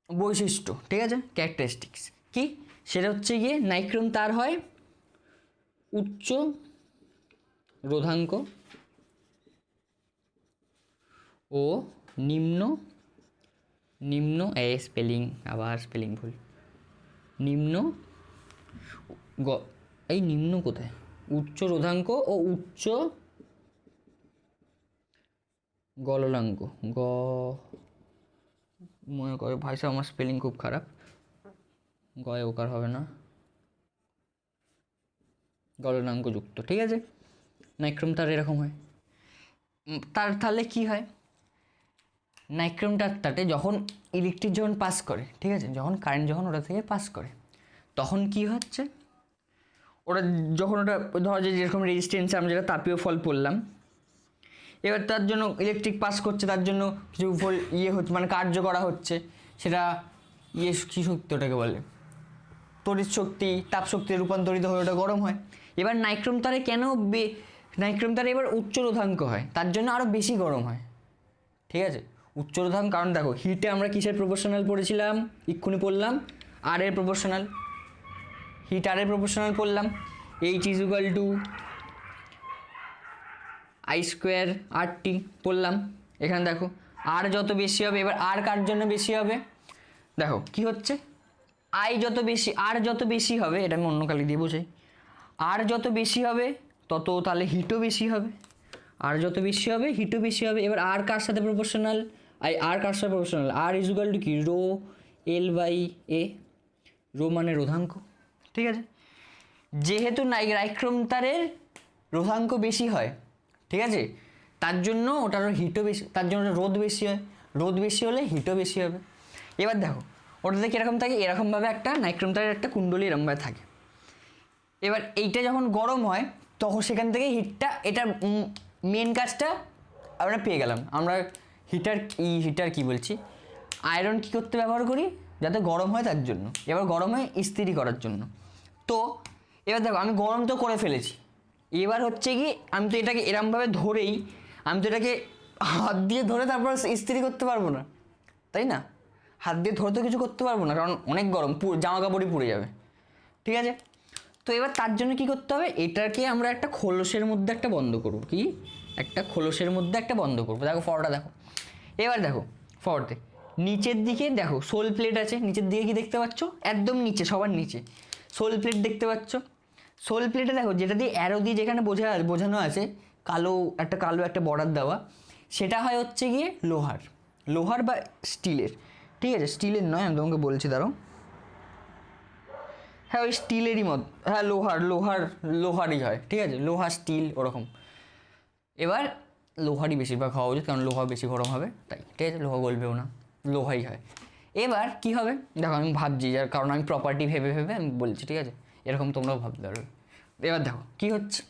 বৈশিষ্ট্য, ঠিক আছে, ক্যারেক্টারিস্টিক্স কি, সেটা হচ্ছে গিয়ে নাইক্রোম তার হয় উচ্চ রোধাঙ্ক ও নিম্ন স্পেলিং ভুল, নিম্ন কোথায়, উচ্চ রোধাঙ্ক ও উচ্চ গলনাঙ্ক, মনে করে ভাই সাহেব আমার স্পেলিং খুব খারাপ, গয়ে ওকার হবে না, গলনাঙ্ক যুক্ত, ঠিক আছে। নাইক্রোম তার এরকম হয়। তাহলে কি হয়, নাইক্রোম তারটাতে যখন ইলেকট্রিক যখন পাস করে, ঠিক আছে, যখন কারেন্ট যখন ওটা থেকে পাস করে, তখন কি হচ্ছে, ওটা যখন ওটা ধরো যে যেরকম রেজিস্ট্যান্স আমরা যেটা তাপীয় ফল পড়লাম, এবার তার জন্য ইলেকট্রিক পাস করছে, তার জন্য কিছু হচ্ছে, মানে কার্য করা হচ্ছে, সেটা কী শক্তি ওটাকে বলে, তড়িৎ শক্তি তাপ শক্তিতে রূপান্তরিত হয়ে ওটা গরম হয়। এবার নাইক্রোম তারে কেন নাইক্রোম তারে এবার উচ্চ রোধাঙ্ক হয়, তার জন্য আরও বেশি গরম হয়, ঠিক আছে। উচ্চ রোধাঙ্ক, কারণ দেখো হিটে আমরা কিসের প্রপোর্শনাল পড়েছিলাম, এক্ষুনি পড়লাম আর এর প্রপোর্শনাল, হিট আর এর প্রপোর্শনাল পড়লাম, H = I² RT পড়লাম। এখানে দেখো আর যত বেশি হবে, এবার আর কার জন্য বেশি হবে, দেখো কি হচ্ছে, আই যত বেশি, আর যত বেশি হবে, এটা আমি অন্য কালি দিয়ে বোঝাই, আর যত বেশি হবে তত তাহলে হিটও বেশি হবে, আর যত বেশি হবে হিটও বেশি হবে। এবার আর কার সাথে প্রপোর্শনাল, আর কার সাথে প্রপোর্শনাল, আর = কি ρ L/A, রো মানে রোধাঙ্ক, ঠিক আছে। যেহেতু নাইক্রোম তারের রোধাঙ্ক বেশি হয়, ঠিক আছে, তার জন্য ওটার হিটও বেশি, তার জন্য রোদ বেশি হয়, রোদ বেশি হলে হিটও বেশি হবে। এবার দেখো ওটাতে কীরকম থাকে, এরকমভাবে একটা নাইক্রোম তারের একটা কুণ্ডলী এরকমভাবে থাকে। এবার এইটা যখন গরম হয় তখন সেখান থেকে হিটটা, এটা মেন কাজটা আমরা পেয়ে গেলাম। আমরা হিটার কি বলছি, আয়রন কী করতে ব্যবহার করি, যাতে গরম হয় তার জন্য, এবার গরম হয় ইস্ত্রি করার জন্য। তো এবার দেখো আমি গরম তো করে ফেলেছি, এবার হচ্ছে কি আমি তো এটাকে এরমভাবে ধরেই, আমি তো এটাকে হাত দিয়ে ধরে তারপর ইস্ত্রি করতে পারবো না, তাই না, হাত দিয়ে ধরে তো কিছু করতে পারবো না, কারণ অনেক গরম, জামা কাপড়ই পুড়ে যাবে, ঠিক আছে। তো এবার তার জন্য কি করতে হবে, এটাকে আমরা একটা খোলসের মধ্যে একটা বন্ধ করবো, কি একটা খোলসের মধ্যে একটা বন্ধ করবো। দেখো ফটোটা দেখো, এবার দেখো ফটোতে নিচের দিকে দেখো সোল প্লেট আছে, নিচের দিকে কি দেখতে পাচ্ছ, একদম নিচে সবার নিচে সোল প্লেট দেখতে পাচ্ছ। সোল প্লেটে দেখো যেটা দিয়ে অ্যারো দিয়ে যেখানে বোঝানো আছে, কালো একটা বর্ডার দেওয়া, সেটা হয় হচ্ছে গিয়ে লোহার বা স্টিলের, ঠিক আছে, স্টিলের নয়, আমি তোমাকে বলছি দাঁড়াও, হ্যাঁ ওই স্টিলেরই হ্যাঁ লোহারই হয়, ঠিক আছে, লোহা স্টিল ওরকম। এবার লোহারই বেশিরভাগ হওয়া উচিত, কারণ লোহা বেশি গরম হবে তাই, ঠিক আছে, লোহা গলবেও না, লোহাই হয়। এবার কি হবে দেখো, আমি ভাবছি, যার কারণ আমি প্রপার্টি ভেবে আমি বলছি, ঠিক আছে, এরকম তোমরাও ভাবতে পারবে। এবার দেখো কি হচ্ছে,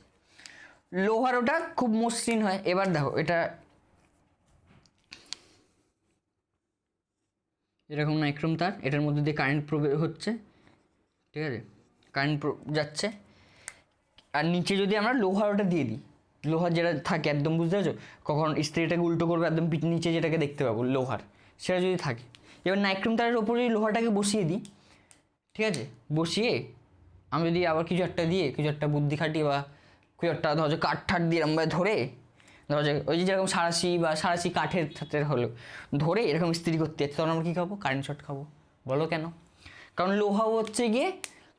লোহার ওটা খুব মসৃণ হয়। এবার দেখো এটা এরকম নাইক্রোম তার, এটার মধ্যে দিয়ে কারেন্ট প্রবেশ হচ্ছে, ঠিক আছে, কারেন্ট যাচ্ছে, আর নিচে যদি আমরা লোহার ওটা দিয়ে দিই, লোহার যেটা থাকে একদম, বুঝতে পারছো, কখন ইস্ত্রিটাকে উল্টো করবে একদম নিচে যেটাকে দেখতে পাবো লোহার, সেটা যদি থাকে, এবার নাইক্রোম তারের ওপরে লোহাটাকে বসিয়ে দিই, ঠিক আছে, বসিয়ে আমি যদি আবার কিছু একটা বুদ্ধি খাটি বা কিছু একটা ধরো কাঠ দিয়ে এরকম ধরে, ধরো যে ওই যেরকম সাঁড়াশি কাঠের হলো ধরে এরকম ইস্ত্রি করতে যাচ্ছে, তখন আমরা কী খাবো, কারেন্ট শর্ট খাবো। বলো কেন, কারণ লোহাও হচ্ছে গিয়ে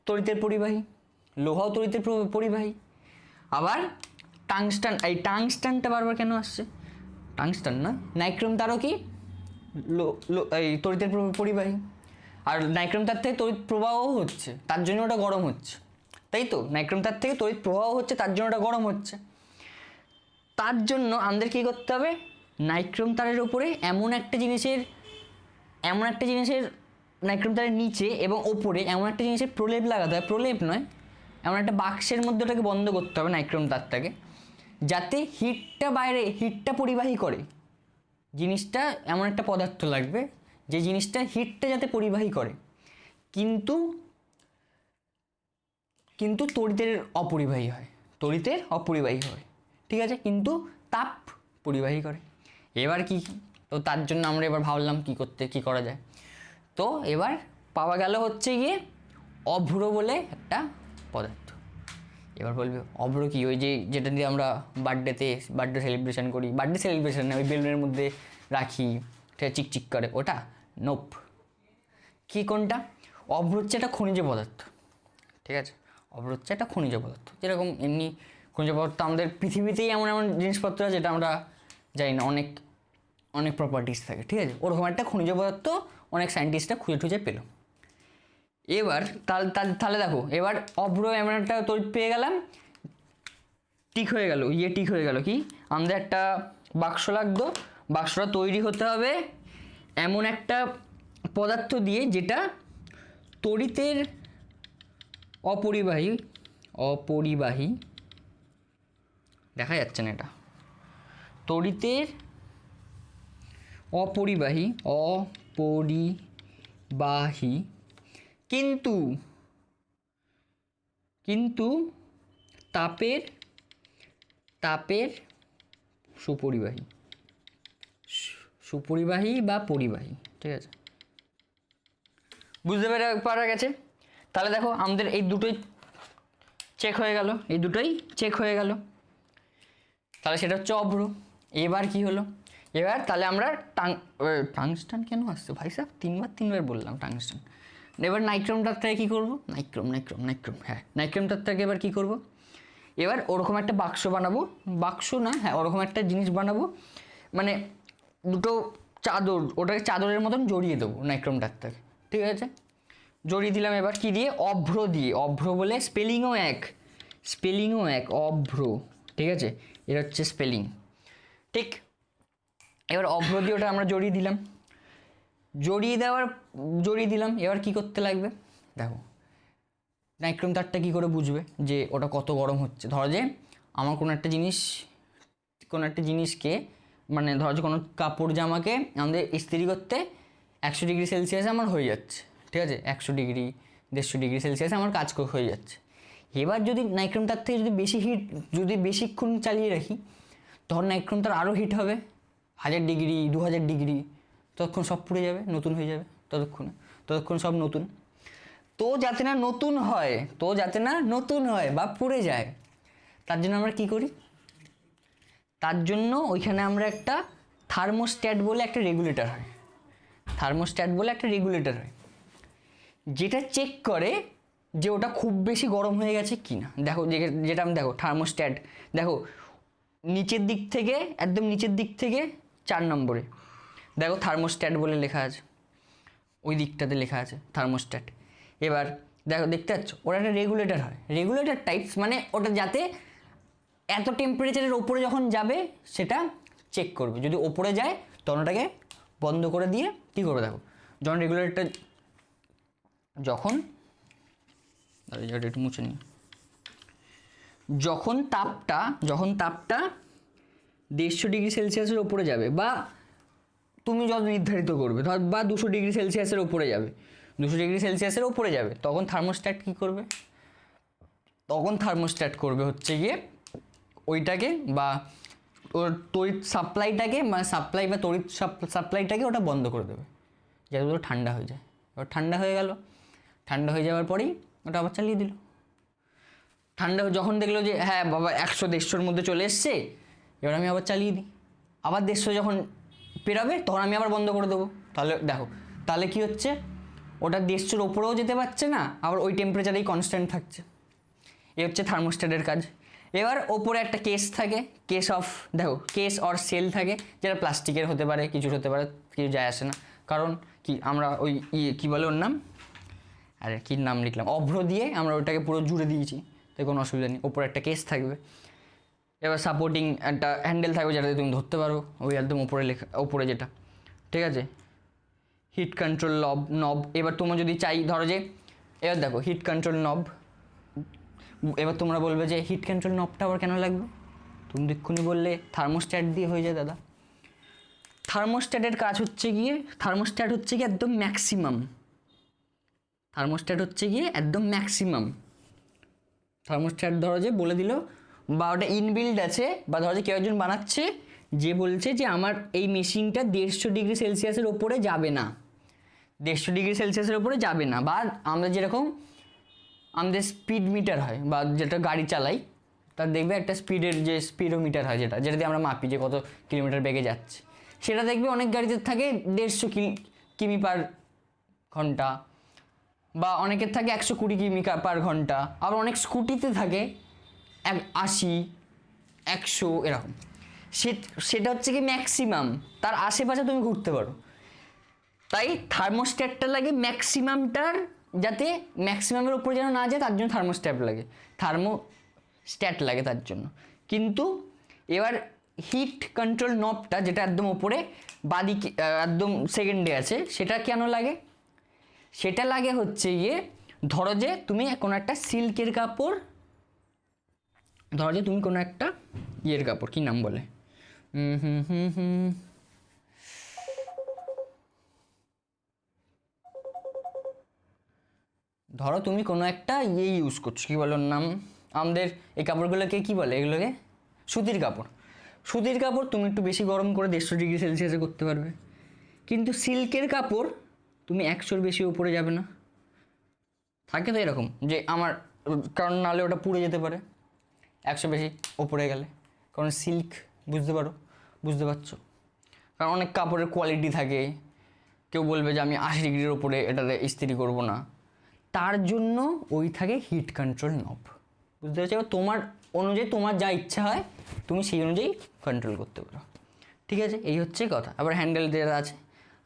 তড়িতের পরিবাহী, লোহাও তড়িতের পরিবাহী। আবার টাংস্টানটা বারবার কেন আসছে, টাংস্টান না, নাইক্রোম তারও কি এই তড়িতের পরিবাহী, আর নাইক্রোম তার থেকে তড়িৎ প্রবাহও হচ্ছে, তার জন্য ওটা গরম হচ্ছে, তাই তো, নাইক্রোম তার থেকে তড়িৎ প্রবাহ হচ্ছে, তার জন্য ওটা গরম হচ্ছে। তার জন্য আমাদের কী করতে হবে, নাইক্রোম তারের ওপরে এমন একটা জিনিসের নাইক্রোম তারের নিচে এবং ওপরে এমন একটা জিনিসের প্রলেপ লাগাতে হবে, প্রলেপ নয়, এমন একটা বাক্সের মধ্যে ওটাকে বন্ধ করতে হবে নাইক্রোম তারটাকে, যাতে হিটটা পরিবাহী করে, জিনিসটা এমন একটা পদার্থ লাগবে যে জিনিসটা হিটটা যাতে পরিবাহী করে, কিন্তু তড়িতের অপরিবাহী হয়, ঠিক আছে, কিন্তু তাপ পরিবাহী করে। এবার কি, তো তার জন্য আমরা এবার ভাবলাম কি করা যায়, তো এবার পাওয়া গেল হচ্ছে গিয়ে অভ্র বলে একটা পদার্থ। এবার বলবে অভ্র কি, ওই যেটা দিয়ে আমরা বার্থডে সেলিব্রেশন করি, বার্থডে সেলিব্রেশন না, ওই বেলুনের মধ্যে রাখি, ঠিক চিকচিক করে, ওটা নোপ। কি কোনটা, অভ্র হচ্ছে একটা খনিজ পদার্থ, ঠিক আছে, অভ্র হচ্ছে একটা খনিজ পদার্থ, যেরকম এমনি খনিজ পদার্থ আমাদের পৃথিবীতেই এমন জিনিসপত্র আছে যেটা আমরা জানি না, অনেক প্রপার্টিস থাকে, ঠিক আছে, ওরকম একটা খনিজ পদার্থ অনেক সায়েন্টিস্টরা খুঁজে পেল। এবার তাহলে দেখো, এবার অভ্র এমন একটা তড়িৎ পেয়ে গেলাম, ঠিক হয়ে গেল কি আমাদের একটা বাক্স লাগতো। বাক্সটা তৈরি হতে হবে এমন একটা পদার্থ দিয়ে যেটা তড়িতের অপরিবাহী দেখা যাচ্ছে না, এটা তড়িতের অপরিবাহী কিন্তু তাপের সুপরিবাহী বা পরিবাহী। ঠিক আছে, বুঝতে পারা গেছে? তাহলে দেখো আমাদের এই দুটোই চেক হয়ে গেল, তাহলে সেটা হচ্ছে অভ্র। এবার কি হলো, এবার তাহলে আমরা টাংস্টান কেন আসছে ভাই সাহেব, তিনবার বললাম টাংস্টান। এবার নাইট্রোম তারটাকে কী করবো, নাইট্রোম, হ্যাঁ নাইট্রোম তারটাকে এবার কী করবো, এবার ওরকম একটা বাক্স বানাবো, ওরকম একটা জিনিস বানাবো, মানে দুটো চাদর, ওটাকে চাদরের মতন জড়িয়ে দেবো নাইট্রোম তারটাকে। ঠিক আছে, জড়িয়ে দিলাম। এবার কি দিয়ে, অভ্র বলে স্পেলিংও এক অভ্র। ঠিক আছে, এটা হচ্ছে স্পেলিং। ঠিক, এবার অভ্র দিয়ে ওটা আমরা জড়িয়ে দিলাম। এবার কি করতে লাগবে দেখো, নাইট্রোম তারটা কী করে বুঝবে যে ওটা কত গরম হচ্ছে। ধরো যে আমার কোনো একটা জিনিসকে মানে ধরো যে কোনো কাপড় জামাকে আমাদের ইস্ত্রি করতে 100 ডিগ্রি সেলসিয়াসে আমার হয়ে যাচ্ছে। ঠিক আছে, 100 ডিগ্রি 150 ডিগ্রি সেলসিয়াসে আমার কাজ হয়ে যাচ্ছে। এবার যদি নাইট্রোম তার থেকে যদি বেশিক্ষণ চালিয়ে রাখি, তখন নাইট্রোম তার আরও হিট হবে, 1000 ডিগ্রি 2000 ডিগ্রি, ততক্ষণ সব পুড়ে যাবে, নতুন হয়ে যাবে। ততক্ষণ সব নতুন। তো যাতে না নতুন হয় বা পুড়ে যায়, তার জন্য আমরা কি করি, তার জন্য ওইখানে আমরা একটা থার্মোস্ট্যাট বলে একটা রেগুলেটর হয়, যেটা চেক করে যে ওটা খুব বেশি গরম হয়ে গেছে কি না। দেখো যেটা আমি দেখো থার্মোস্ট্যাট, দেখো একদম নিচের দিক থেকে 4 নম্বরে দেখো থার্মোস্ট্যাট বলে লেখা আছে, ওই দিকটাতে লেখা আছে থার্মোস্ট্যাট। এবার দেখো দেখতে পাচ্ছ, ওটা একটা রেগুলেটর হয়, রেগুলেটর টাইপস, মানে ওটা যাতে এত টেম্পারেচারের ওপরে যখন যাবে সেটা চেক করবে। যদি ওপরে যায় তখন ওটাকে বন্ধ করে দিয়ে কী করবে, দেখো যখন রেগুলেটরটা একটু মুছে নিই, যখন তাপটা 150 ডিগ্রি সেলসিয়াসের ওপরে যাবে, বা তুমি যত নির্ধারিত করবে ধর, বা 200 ডিগ্রি সেলসিয়াসের ওপরে যাবে, 200 ডিগ্রি সেলসিয়াসের ওপরে যাবে, তখন থার্মোস্ট্যাট কী করবে, হচ্ছে গিয়ে ওইটাকে বা ওর তড়িৎ সাপ্লাইটাকে, মানে সাপ্লাই বা তড়িৎ সাপ্লাইটাকে ওটা বন্ধ করে দেবে, যাতে ওটা ঠান্ডা হয়ে যায়। এবার ঠান্ডা হয়ে যাওয়ার পরেই ওটা আবার চালিয়ে দিল। ঠান্ডা যখন দেখলো যে হ্যাঁ বাবা 100-150-র মধ্যে চলে এসছে, এবার আমি আবার চালিয়ে দিই, আবার 150 যখন পেরাবে তখন আমি আবার বন্ধ করে দেবো। তাহলে দেখো, তাহলে কি হচ্ছে, ওটা 150-র ওপরেও যেতে পারছে না, আবার ওই টেম্পারেচারেই কনস্ট্যান্ট থাকছে। এ হচ্ছে থার্মোস্ট্যাটের কাজ। এবার ওপরে একটা কেস থাকে, কেস অর সেল থাকে, যেটা প্লাস্টিকের হতে পারে, কিছু হতে পারে, কিছু যায় আসে না। কারণ কি, আমরা ওই কী বলে ওর নাম, কী নাম লিখলাম, অভ্র দিয়ে আমরা ওটাকে পুরো জুড়ে দিয়েছি, তাই কোনো অসুবিধা নেই। ওপরে একটা কেস থাকবে, এবার সাপোর্টিং একটা হ্যান্ডেল থাকবে যেটাতে তুমি ধরতে পারো, ওই একদম ওপরে যেটা। ঠিক আছে, হিট কন্ট্রোল নব। এবার তোমরা যদি চাই, ধরো যে এবার দেখো হিট কন্ট্রোল নব, এবার তোমরা বলবে যে হিট কন্ট্রোল নবটা আবার কেন লাগবে, তুমি এক্ষুনি বললে থার্মোস্ট্যাট দিয়ে হয়ে যায়। দাদা, থার্মোস্ট্যাটের কাজ হচ্ছে গিয়ে, একদম ম্যাক্সিমাম। থার্মোস্ট্যাট ধরো যে বলে দিল, বা ওটা ইনবিল্ড আছে, বা ধরো যে কেউ একজন বানাচ্ছে যে বলছে যে আমার এই মেশিনটা 150 ডিগ্রি সেলসিয়াসের ওপরে যাবে না, 150 ডিগ্রি সেলসিয়াসের ওপরে যাবে না। বা আমরা যেরকম আমাদের স্পিড মিটার হয়, বা যেটা গাড়ি চালাই তার দেখবে একটা যে স্পিডোমিটার হয়, যেটা দিয়ে আমরা মাপি যে কত কিলোমিটার বেগে যাচ্ছে, সেটা দেখবে অনেক গাড়িতে থাকে 150 কিমি পার ঘন্টা, বা অনেকের থাকে 120 কিমি পার ঘন্টা, আবার অনেক স্কুটিতে থাকে 80, 100 এরকম। সেটা হচ্ছে কি ম্যাক্সিমাম, তার আশেপাশে তুমি ঘুরতে পারো। তাই থার্মোস্ট্যাটটা লাগে ম্যাক্সিমামটার, যাতে ম্যাক্সিমামের উপরে যেন না যায়, তার জন্য থার্মোস্ট্যাট লাগে তার জন্য। কিন্তু এবার হিট কন্ট্রোল নবটা যেটা একদম ওপরে বাদিকে একদম সেকেন্ডে আছে, সেটা কেন লাগে? সেটা লাগে হচ্ছে গিয়ে, ধরো যে তুমি কোনো একটা সিল্কের কাপড়, ধরো যে তুমি কোনো একটা ইয়ের কাপড়, কি নাম বলে, ধরো তুমি কোনো একটা ইয়ে ইউজ করছো, কী বলো নাম, আমাদের এই কাপড়গুলোকে কী বলে, এগুলোকে সুতির কাপড়। সুতির কাপড় তুমি একটু বেশি গরম করে 150°C করতে পারবে, কিন্তু সিল্কের কাপড় তুমি 100-র বেশি উপরে যাবে না। থাকে তো এরকম যে আমার, কারণ নাহলে ওটা পুড়ে যেতে পারে 100 বেশি ওপরে গেলে, কারণ সিল্ক, বুঝতে পারছো, কারণ অনেক কাপড়ের কোয়ালিটি থাকে, কেউ বলবে যে আমি 80°-র ওপরে এটাতে ইস্ত্রি করবো না, তার জন্য ওই থাকে হিট কন্ট্রোল নব। বুঝতে পারছো? এবার তোমার অনুযায়ী তোমার যা ইচ্ছা হয় তুমি সেই অনুযায়ী কন্ট্রোল করতে পারো। ঠিক আছে, এই হচ্ছে কথা। আবার হ্যান্ডেল যেটা আছে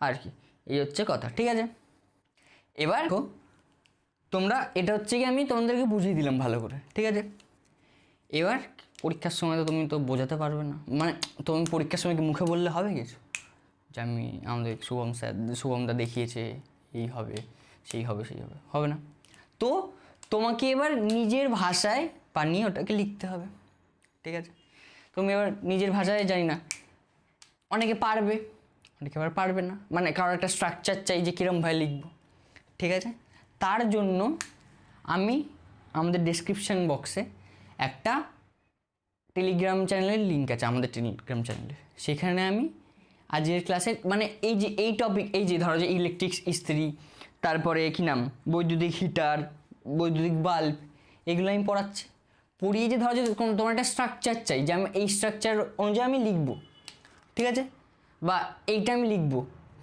আর কি, এই হচ্ছে কথা। ঠিক আছে, এবার তোমরা, এটা হচ্ছে কি আমি তোমাদেরকে বুঝিয়ে দিলাম ভালো করে। ঠিক আছে, এবার পরীক্ষার সময় তো তুমি তো বোঝাতে পারবে না, মানে তুমি পরীক্ষার সময় কি মুখে বললে হবে কিছু যে আমি, আমাদের শুভমদা দেখিয়েছে এই হবে সেই হবে, হবে না। তো তোমাকে এবার নিজের ভাষায় বানিয়ে ওটাকে লিখতে হবে। ঠিক আছে, তুমি এবার নিজের ভাষায়, জানি না, অনেকে পারবে, অনেকে আবার পারবে না, মানে কারোর একটা স্ট্রাকচার চাই যে কীরমভাবে লিখবো। ঠিক আছে, তার জন্য আমি আমাদের ডেসক্রিপশান বক্সে একটা টেলিগ্রাম চ্যানেলের লিঙ্ক আছে, আমাদের টেলিগ্রাম চ্যানেলে, সেখানে আমি আজকের ক্লাসে, মানে এই যে এই টপিক, এই যে ধরো যে ইলেকট্রিক ইস্ত্রি, তারপরে কী নাম, বৈদ্যুতিক হিটার, বৈদ্যুতিক বাল্ব, এগুলো আমি পড়াচ্ছি। পড়িয়ে যে ধরো যে তোমার একটা স্ট্রাকচার চাই, যে আমি এই স্ট্রাকচার অনুযায়ী আমি লিখবো, ঠিক আছে, বা এইটা আমি লিখবো,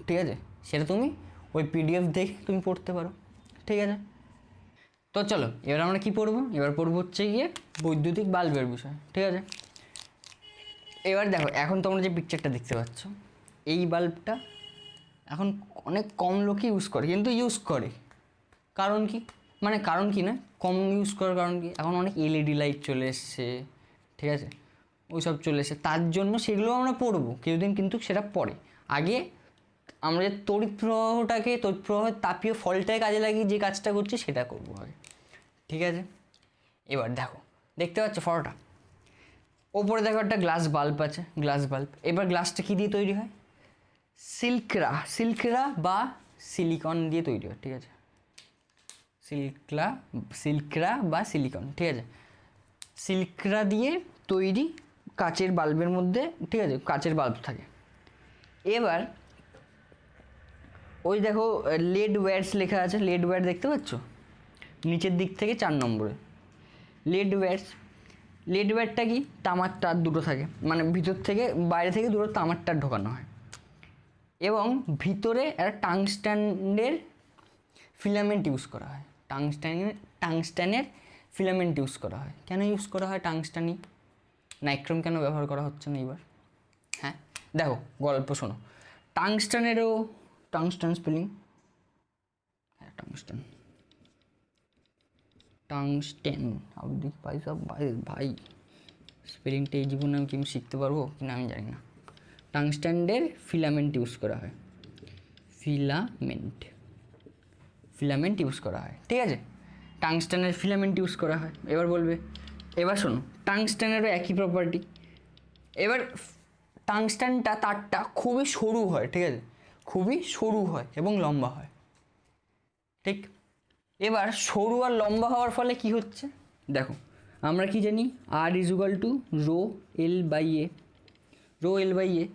ঠিক আছে, সেটা তুমি ওই পিডিএফ দেখে তুমি পড়তে পারো। ঠিক আছে, তো চলো এবার আমরা কি পড়বো, এবার পড়বো হচ্ছে গিয়ে বৈদ্যুতিক বাল্বের বিষয়। ঠিক আছে, এবার দেখো, এখন তোমরা যে পিকচারটা দেখতে পাচ্ছ, এই বাল্বটা এখন অনেক কম লোকই ইউজ করে, কিন্তু ইউজ করে, কারণ কি, মানে কারণ কি না, কম ইউজ করার কারণ কি, এখন অনেক এলইডি লাইট চলে এসছে, ঠিক আছে, ওই সব চলে এসছে, তার জন্য সেগুলো আমরা পড়বো কিছুদিন, কিন্তু সেটা পরে। আগে আমরা যে তড়িৎ প্রবাহের তাপীয় ফলটাকে কাজে লাগিয়ে যে কাজটা করছি সেটা করবো আগে। ঠিক আছে, এবার দেখো, দেখতে পাচ্ছ ফটোটা, ওপরে দেখো একটা গ্লাস বাল্ব আছে, গ্লাস বাল্ব। এবার গ্লাসটা কী দিয়ে তৈরি হয়? সিল্করা বা সিলিকন দিয়ে তৈরি হয়। ঠিক আছে, সিল্করা বা সিলিকন, ঠিক আছে, সিল্করা দিয়ে তৈরি কাচের বাল্বের মধ্যে, ঠিক আছে, কাচের বাল্ব থাকে। এবার ওই দেখো লেড ওয়্যারস লেখা আছে, লেড ওয়্যার দেখতে পাচ্ছ নিচের দিক থেকে 4 নম্বরে, লেড ওয়্যারটা কি, তামার তার দুটো থাকে, মানে ভিতর থেকে বাইরে থেকে দুটো তামার তার ঢোকানো হয়, এবং ভিতরে একটা টাংস্ট্যানের ফিলামেন্ট ইউজ করা হয়। টাংস্ট্যানের ফিলামেন্ট ইউজ করা হয়। কেন ইউজ করা হয় টাংস্টানি? নাইক্রোম কেন ব্যবহার করা হচ্ছে না এবার? হ্যাঁ দেখো, গল্প শোনো। টাংস্টান স্পেলিং, হ্যাঁ টাংস্টেন দেখি ভাই, সব ভাই স্পেলিংটা এই জীবনে আমি কি শিখতে পারবো কিনা আমি জানি না। টাংস্ট্যানের ফিলামেন্ট ইউজ করা হয়, ফিলামেন্ট ইউজ করা হয়, ঠিক আছে, টাংস্ট্যানের ফিলামেন্ট ইউজ করা হয়। এবার বলবে, এবার শোনো, টাংস্ট্যানেরও একই প্রপার্টি। এবার টাংস্ট্যানটা তারটা খুবই সরু হয়, ঠিক আছে, খুবই সরু হয় এবং লম্বা হয়, ঠিক। এবার সরু আর লম্বা হওয়ার ফলে কি হচ্ছে দেখো, আমরা কি জানি, R is equal to rho l by A.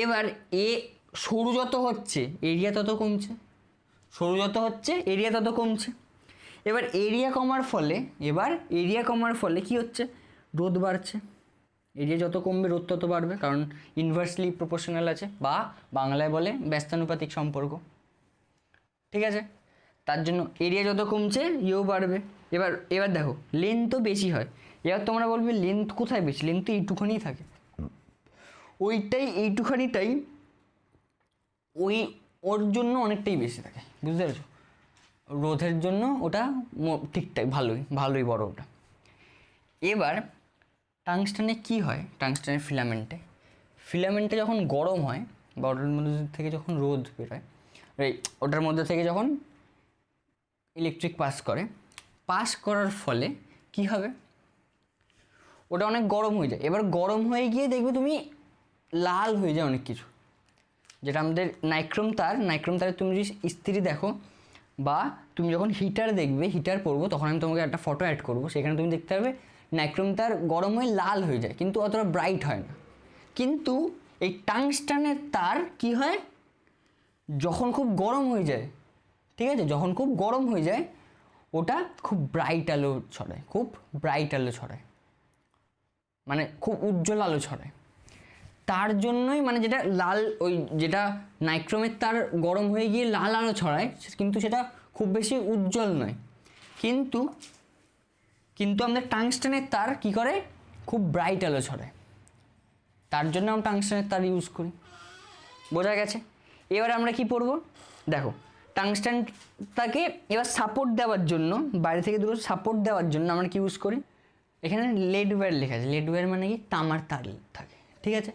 এবার এ সরু যত হচ্ছে এরিয়া তত কমছে, সরু যত হচ্ছে এরিয়া তত কমছে। এবার এরিয়া কমার ফলে কি হচ্ছে, রোধ বাড়ছে। এরিয়া যত কমবে রোধ তত বাড়বে, কারণ ইনভার্সলি প্রপোর্শনাল আছে, বা বাংলায় বলে ব্যস্তানুপাতিক সম্পর্ক, ঠিক আছে। তার জন্য এরিয়া যত কমছে ইয়েও বাড়বে। এবার দেখো, লেন্থও বেশি হয়। এবার তোমরা বলবে লেন্থ কোথায় বেশি? লেন্থ তো এইটুখানি থাকে, এইটুখানিটাই ওর জন্য অনেকটাই বেশি থাকে, বুঝতে পেরেছো? রোধের জন্য ওটা ঠিকঠাক ভালোই বড় ওটা। এবার টাংস্টানে কি হয়, টাংস্টানের ফিলামেন্টে যখন গরম হয় বা ওটার মধ্যে থেকে যখন রোদ বেরোয়, ওটার মধ্যে থেকে যখন ইলেকট্রিক পাস করার ফলে কি হবে, ওটা অনেক গরম হয়ে যায়। এবার গরম হয়ে গিয়ে দেখবে তুমি লাল হয়ে যায় অনেক কিছু, যেটা আমাদের নাইক্রোম তারে তুমি যদি ইস্ত্রি দেখো বা তুমি যখন হিটার পরবো, তখন আমি তোমাকে একটা ফটো অ্যাড করবো, সেখানে তুমি দেখতে পারবে নাইক্রোম তার গরম হয়ে লাল হয়ে যায়, কিন্তু অতটা ব্রাইট হয় না। কিন্তু এই টাংস্টানের তার কি হয়, যখন খুব গরম হয়ে যায়, ঠিক আছে, যখন খুব গরম হয়ে যায় ওটা খুব ব্রাইট আলো ছড়ায়, মানে খুব উজ্জ্বল আলো ছড়ায়। তার জন্যই মানে যেটা লাল, ওই যেটা নাইক্রোমের তার গরম হয়ে গিয়ে লাল আলো ছড়ায়, কিন্তু সেটা খুব বেশি উজ্জ্বল নয়। কিন্তু আমাদের টাংস্টানের তার কি করে, খুব ব্রাইট আলো ছড়ায়। তার জন্য আমরা টাংস্টানের তার ইউজ করি। বোঝা গেছে? এবার আমরা কি পড়ব, দেখো টাংস্টানটাকে এবার সাপোর্ট দেওয়ার জন্য, বাইরে থেকে দুটো সাপোর্ট দেওয়ার জন্য আমরা কি ইউজ করি, এখানে লেড ওয়্যার লেখা আছে। লেড ওয়্যার মানে কি, তামার তার থাকে, ঠিক আছে।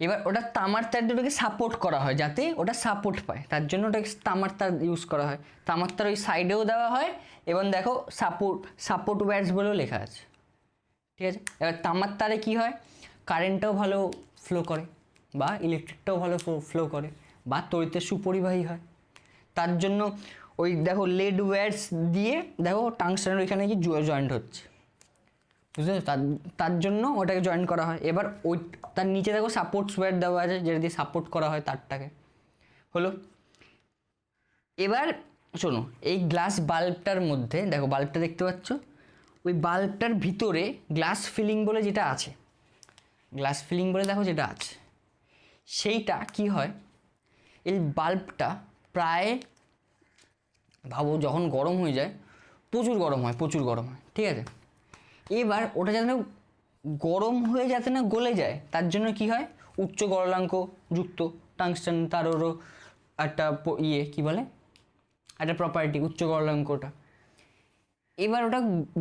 এবার ওটা তামার তার দুটোকে সাপোর্ট করা হয়, যাতে ওটা সাপোর্ট পায়, তার জন্য ওটাকে তামার তার ইউজ করা হয়। তামার তার ওই সাইডেও দেওয়া হয়, এবং দেখো সাপোর্ট ওয়্যারস বলেও লেখা আছে, ঠিক আছে। এবার তামার তারে কী হয়, কারেন্টটাও ভালো ফ্লো করে, বা ইলেকট্রিকটাও ভালো ফ্লো করে, বা তড়িতের সুপরিবাহী হয়। তার জন্য ওই দেখো লেড ওয়্যারস দিয়ে দেখো টাংস্টানের ওইখানে কি জয়েন্ট হচ্ছে, বুঝতে পারছো? তার জন্য ওটাকে জয়েন করা হয়। এবার ওই তার নিচে দেখো সাপোর্টস ওয়্যার দেওয়া আছে, যেটা দিয়ে সাপোর্ট করা হয় তারটাকে, হলো। এবার শোনো, এই গ্লাস বাল্বটার মধ্যে দেখো, বাল্বটা দেখতে পাচ্ছ, ওই বাল্বটার ভিতরে গ্লাস ফিলিং বলে যেটা আছে, দেখো যেটা আছে, সেইটা কি হয়, এই বাল্বটা প্রায় ভাবো যখন গরম হয়ে যায়, প্রচুর গরম হয়, ঠিক আছে। এবার ওটা যাতে গরম হয়ে যাতে না গলে যায়, তার জন্য কি হয়, উচ্চ গলনাঙ্ক যুক্ত টাংস্টান তারেরও একটা কি বলে, একটা প্রপার্টি, উচ্চ গলনাঙ্কটা। এবার ওটা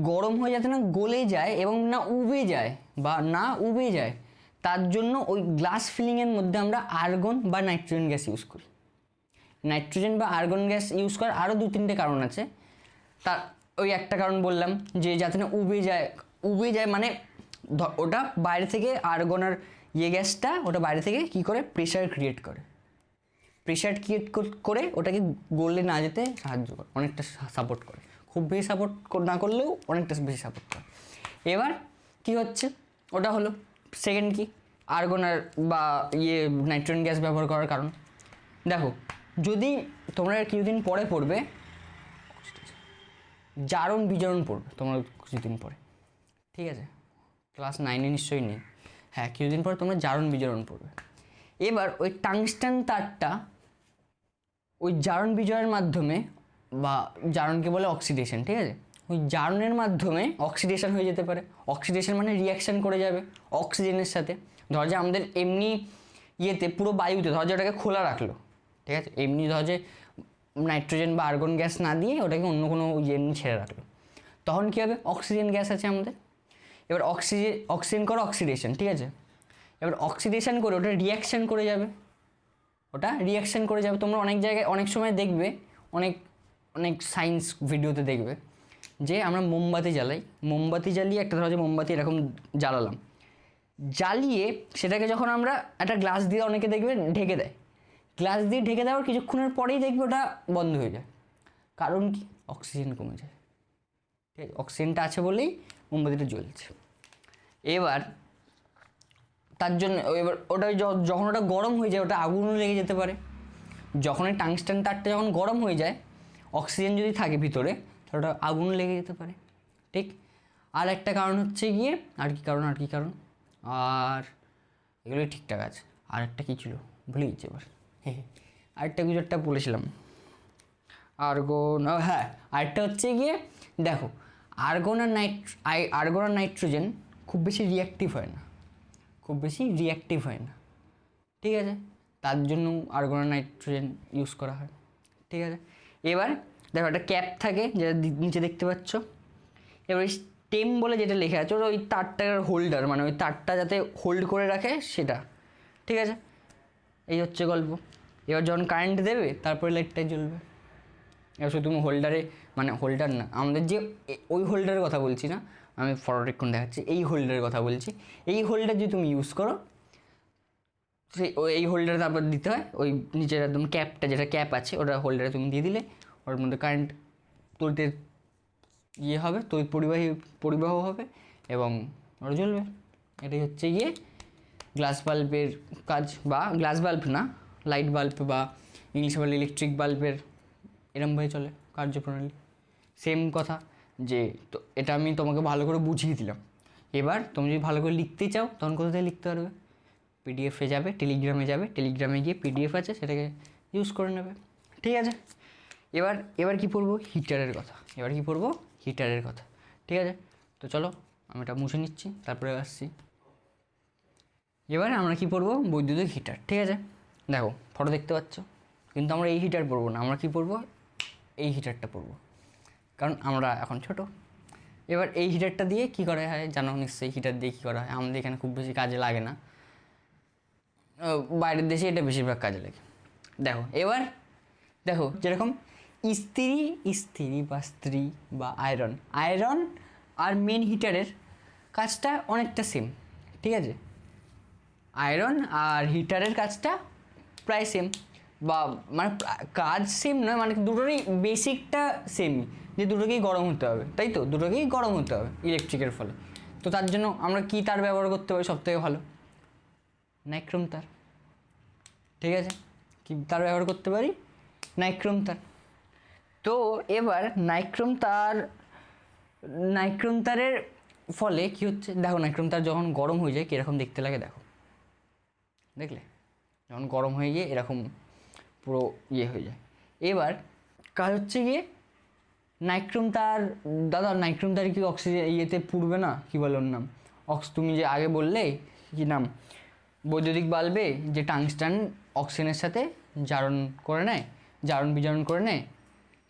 গরম হয়ে যাতে না গলে যায় এবং না উবে যায়, তার জন্য ওই গ্লাস ফিলিংয়ের মধ্যে আমরা আর্গন বা নাইট্রোজেন গ্যাস ইউজ করি। নাইট্রোজেন বা আর্গন গ্যাস ইউজ করার আরও 2-3টে কারণ আছে। তার ওই একটা কারণ বললাম, যে যাতে না উবে যায় মানে ওটা বাইরে থেকে আর্গন আর গ্যাসটা ওটা বাইরে থেকে কি করে, প্রেশার ক্রিয়েট করে ওটাকে গলে না যেতে সাহায্য করে, অনেকটা সাপোর্ট করে, খুব বেশি সাপোর্ট না করলেও অনেকটা বেশি সাপোর্ট করে। এবার কি হচ্ছে, ওটা হলো সেকেন্ড কি, আর্গন আর বা নাইট্রোজেন গ্যাস ব্যবহার করার কারণ। দেখো, যদি তোমরা কিছুদিন পরে পড়বে জারণ বিজারণ পড়বে, তোমরা কিছুদিন পরে, ঠিক আছে, ক্লাস 9-এ নিশ্চয়ই নেই, হ্যাঁ কিছুদিন পরে তোমরা জারণ বিজারণ পড়বে। এবার ওই টাংস্টান তারটা ওই জারণ বিজয়ের মাধ্যমে, বা জারণকে বলে অক্সিডেশন, ঠিক আছে, ওই জারণের মাধ্যমে অক্সিডেশন হয়ে যেতে পারে। অক্সিডেশন মানে রিয়াকশান করে যাবে অক্সিজেনের সাথে। ধর যে আমাদের এমনি পুরো বায়ুতে ধর যে ওটাকে খোলা রাখলো, ঠিক আছে, এমনি ধর যে নাইট্রোজেন বা আর্গন গ্যাস না দিয়ে ওটাকে অন্য কোনো এমনি ছেড়ে রাখলো, তখন কী হবে, অক্সিজেন গ্যাস আছে আমাদের। এবার অক্সিজেন করে অক্সিডেশন, ঠিক আছে, এবার অক্সিডেশন করে ওটা রিয়াকশান করে যাবে, তোমরা অনেক জায়গায় অনেক সময় দেখবে, অনেক সায়েন্স ভিডিওতে দেখবে যে আমরা মোমবাতি জ্বালিয়ে একটা ধরো যে মোমবাতি এরকম জ্বালিয়ে সেটাকে যখন আমরা একটা গ্লাস দিয়ে অনেকে দেখবে ঢেকে দেয়, গ্লাস দিয়ে ঢেকে দেওয়ার কিছুক্ষণের পরেই দেখবে ওটা বন্ধ হয়ে যায়। কারণ কি, অক্সিজেন কমে যায়, ঠিক আছে, অক্সিজেনটা আছে বলেই মোমবাতিটা জ্বলছে। এবার তার জন্য এবার ওটা যখন ওটা গরম হয়ে যায়, ওটা আগুনও লেগে যেতে পারে। যখন এই টাংস্টান তারটা যখন গরম হয়ে যায়, অক্সিজেন যদি থাকে ভিতরে, তাহলে ওটা আগুন লেগে যেতে পারে, ঠিক। আর একটা কারণ হচ্ছে গিয়ে, আর কি কারণ, আর এগুলোই ঠিকঠাক আছে। আর একটা কী ছিল ভুলে গেছি এবার, আরেকটা কিছু একটা বলেছিলাম, আর্গন, হ্যাঁ আরেকটা হচ্ছে গিয়ে দেখো, আর্গন আর নাইট্রোজেন খুব বেশি রিয়াক্টিভ হয় না, ঠিক আছে, তার জন্য আর্গন আর নাইট্রোজেন ইউজ করা হয়, ঠিক আছে। এবার দেখো একটা ক্যাপ থাকে যেটা নিচে দেখতে পাচ্ছ, এবার টেম বলে যেটা লেখা আছে ওই তারটার হোল্ডার, মানে ওই তারটা যাতে হোল্ড করে রাখে সেটা, ঠিক আছে। এই হচ্ছে গল্প। এবার যখন কারেন্ট দেবে তারপরে লাইটটাই জ্বলবে। এবার শুধু তুমি হোল্ডারে, মানে হোল্ডার না, আমাদের যে ওই হোল্ডারের কথা বলছি না আমি, ফটোটা একটু দেখাচ্ছি, এই হোল্ডারের কথা বলছি। এই হোল্ডার যদি তুমি ইউজ করো, সেই এই হোল্ডারে তারপর দিতে হয় ওই নিচের একদম ক্যাপটা, যেটা ক্যাপ আছে ওটা হোল্ডারে তুমি দিয়ে দিলে ওর মধ্যে কারেন্ট তুলতে ইয়ে হবে, তড়িৎ পরিবাহ হবে এবং ওটা জ্বলবে। এটাই হচ্ছে গিয়ে গ্লাস বাল্বের কাজ, বা গ্লাস বাল্ব না, লাইট বাল্ব বা ইংলিশে বলে ইলেকট্রিক বাল্বের এরমভাবে চলে কার্যপ্রণালী। সেম কথা যে, তো এটা আমি তোমাকে ভালো করে বুঝিয়ে দিলাম। এবার তুমি যদি ভালো করে লিখতে চাও তখন কোথা থেকে লিখতে পারবে? পিডিএফে যাবে, টেলিগ্রামে যাবে, টেলিগ্রামে গিয়ে পিডিএফ আছে সেটাকে ইউজ করে নেবে, ঠিক আছে। এবার কি পড়বো? হিটারের কথা। এবার কি পড়বো? হিটারের কথা, ঠিক আছে। তো চলো আমি এটা মুছে নিচ্ছি, তারপরে আসছি। এবার আমরা কি পড়বো? বৈদ্যুতিক হিটার, ঠিক আছে। দেখো ফটো দেখতে পাচ্ছ, কিন্তু আমরা এই হিটার পড়বো না, আমরা কি পড়বো? এই হিটারটা পড়বো, কারণ আমরা এখন ছোট। এবার এই হিটারটা দিয়ে কি করা হয় জানো নিশ্চয়ই? হিটার দিয়ে কী করা হয়? আমাদের এখানে খুব বেশি কাজে লাগে না, বাইরের দেশে এটা বেশিরভাগ কাজে লাগে। এবার দেখো যেরকম ইস্ত্রি বা স্ত্রী বা আয়রন আর মেন হিটারের কাজটা অনেকটা সেম, ঠিক আছে। আয়রন আর হিটারের কাজটা প্রায় সেম, বা মানে কাজ সেম নয়, মানে দুটোরই বেসিকটা সেমই, যে দুটোকেই গরম হতে হবে, তাই তো? দুটোকেই গরম হতে হবে ইলেকট্রিকের ফলে। তো তার জন্য আমরা কি তার ব্যবহার করতে পারি সবথেকে ভালো? নাইক্রোম তার, ঠিক আছে। কি তার ব্যবহার করতে পারি? নাইক্রোম তার। তো এবার নাইক্রোম তারের ফলে কি হচ্ছে দেখো, নাইক্রোম তার যখন গরম হয়ে যায় কীরকম দেখতে লাগে দেখো, দেখলে? যখন গরম হয়ে গিয়ে এরকম পুরো ইয়ে হয়ে যায়। এবার কাজ হচ্ছে গিয়ে নাইক্রোম তার, দাদা নাইক্রোম তার কি অক্সিজেন ইয়েতে পুড়বে না? কী বলে ওর নাম? তুমি যে আগে বললে কী নাম, বৈদ্যুতিক বাল্বে যে টাংস্টান অক্সিজেনের সাথে জারণ বিজারণ করে নেয়,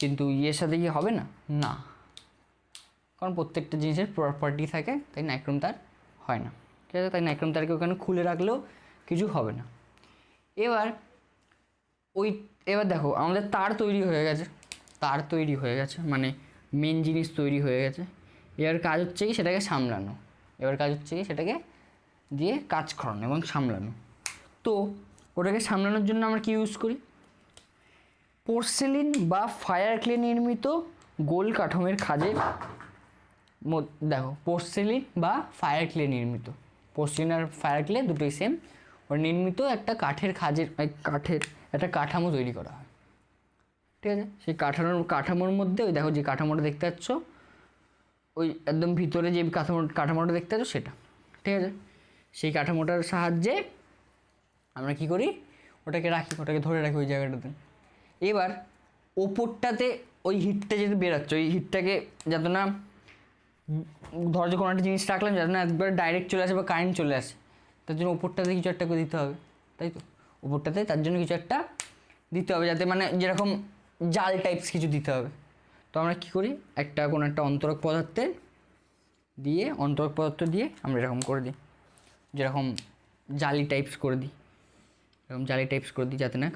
কিন্তু ইয়ের সাথে কি হবে না? না, কারণ প্রত্যেকটা জিনিসের প্রপার্টি থাকে, তাই নাইক্রোম তার হয় না, ঠিক আছে। তাই নাইক্রোম তারকে ওখানে খুলে রাখলেও কিছু হবে না। এবার দেখো আমাদের তার তৈরি হয়ে গেছে, মানে মেন জিনিস তৈরি হয়ে গেছে। এবার কাজ হচ্ছে কি সেটাকে সামলানো, সেটাকে দিয়ে কাজ করানো এবং সামলানো। তো ওটাকে সামলানোর জন্য আমরা কি ইউজ করি? পোর্সেলিন বা ফায়ার ক্লে নির্মিত গোল কাঠামোর খাঁজে, দেখো পোর্সেলিন বা ফায়ার ক্লে নির্মিত, পোর্সেলিন আর ফায়ার ক্লে দুটোই সেম, ওর নির্মিত একটা কাঠের একটা কাঠামো তৈরি করা হয়, ঠিক আছে। সেই কাঠামোর মধ্যে ওই দেখো যে কাঠামোটা দেখতে পাচ্ছ, ওই একদম ভিতরে যে কাঠামোটা দেখতে পাচ্ছ সেটা, ঠিক আছে। সেই কাঠামোটার সাহায্যে আমরা কি করি? ওটাকে ধরে রাখি ওই জায়গাটাতে। এবার ওপরটাতে ওই হিটটা যেটা বেরোচ্ছে, ওই হিটটাকে যাতে না, ধর যে কোনো একটা জিনিস রাখলাম যাতে না একবার ডাইরেক্ট চলে আসে বা কারেন্ট চলে আসে, তার জন্য ওপরটাতে কিছু একটা করে দিতে হবে, তাই তো? ওপরটাতে তার জন্য কিছু একটা দিতে হবে, যাতে মানে যেরকম জাল টাইপস কিছু দিতে হবে। তো আমরা কী করি? কোনো একটা অন্তরক পদার্থ দিয়ে আমরা এরকম করে দিই, যেরকম জালি টাইপস করে দিই, যাতে না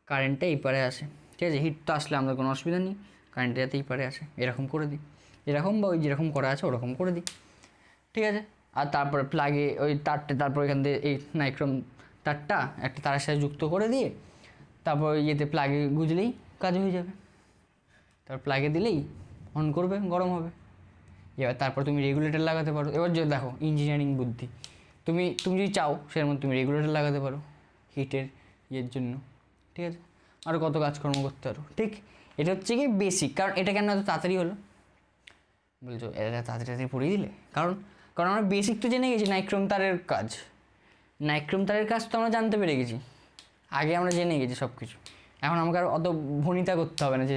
কারেন্টটা এই পারে আসে, ঠিক আছে। হিট তো আসলে আমাদের কোনো অসুবিধা নেই, কারেন্টটা যাতে এই পারে আসে এরকম করে দিই, এরকম বা ওই যেরকম করা আছে ওরকম করে দিই, ঠিক আছে। আর তারপরে প্লাগে ওই তারপর এখান থেকে এই নাইক্রোম তারটা একটা তারের সাথে যুক্ত করে দিয়ে তারপর ইয়েতে প্লাগে গুঁজলেই কাজ হয়ে যাবে। তারপর প্লাগে দিলেই অন করবে, গরম হবে। এবার তারপর তুমি রেগুলেটর লাগাতে পারো। এবার যে দেখো ইঞ্জিনিয়ারিং বুদ্ধি, তুমি যদি চাও সের মধ্যে তুমি রেগুলেটর লাগাতে পারো হিটের ইয়ের জন্য, ঠিক আছে। আরও কত কাজকর্ম করতে পারো, ঠিক। এটা হচ্ছে কি বেসিক। কারণ এটা কেন এত তাড়াতাড়ি হলো বলছো? এটা তাড়াতাড়ি পড়িয়ে দিলে কারণ আমরা বেসিক তো জেনে গেছি নাইক্রোম তারের কাজ তো আমরা জানতে পেরে গেছি, আগে আমরা জেনে গেছি সব কিছু। এখন আমাকে আর অত ভনিতা করতে হবে না যে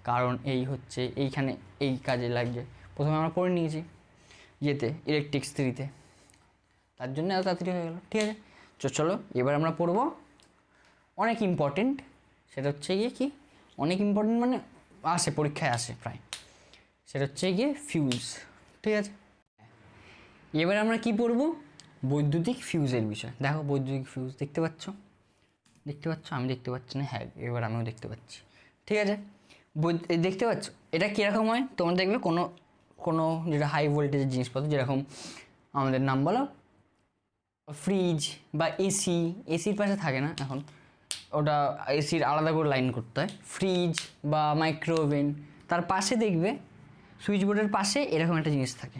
কারণ এই হচ্ছে এইখানে এই কাজে লাগছে, প্রথমে আমরা পড়ে নিয়েছি ইলেকট্রিক থিওরিতে, তার জন্য এত তাড়াতাড়ি হয়ে গেল, ঠিক আছে। চলো এবার আমরা পড়বো অনেক ইম্পর্টেন্ট, সেটা হচ্ছে গিয়ে কি অনেক ইম্পর্টেন্ট মানে পরীক্ষায় আসে প্রায়, সেটা হচ্ছে গিয়ে ফিউজ। ঠিক আছে, এবার আমরা কি পড়বো? বৈদ্যুতিক ফিউজের বিষয়। দেখো বৈদ্যুতিক ফিউজ দেখতে পাচ্ছ, আমি দেখতে পাচ্ছি না? হ্যাঁ, এবার আমিও দেখতে পাচ্ছি। ঠিক আছে, দেখতে পাচ্ছ এটা কীরকম হয়? তোমরা দেখবে কোনো কোনো যেটা হাই ভোল্টেজের জিনিসপত্র, যেরকম আমাদের নাম বলো ফ্রিজ বা এসি, এসির পাশে থাকে না এখন, ওটা এসির আলাদা করে লাইন করতে হয়। ফ্রিজ বা মাইক্রোওভেন, তার পাশে দেখবে সুইচ বোর্ডের পাশে এরকম একটা জিনিস থাকে।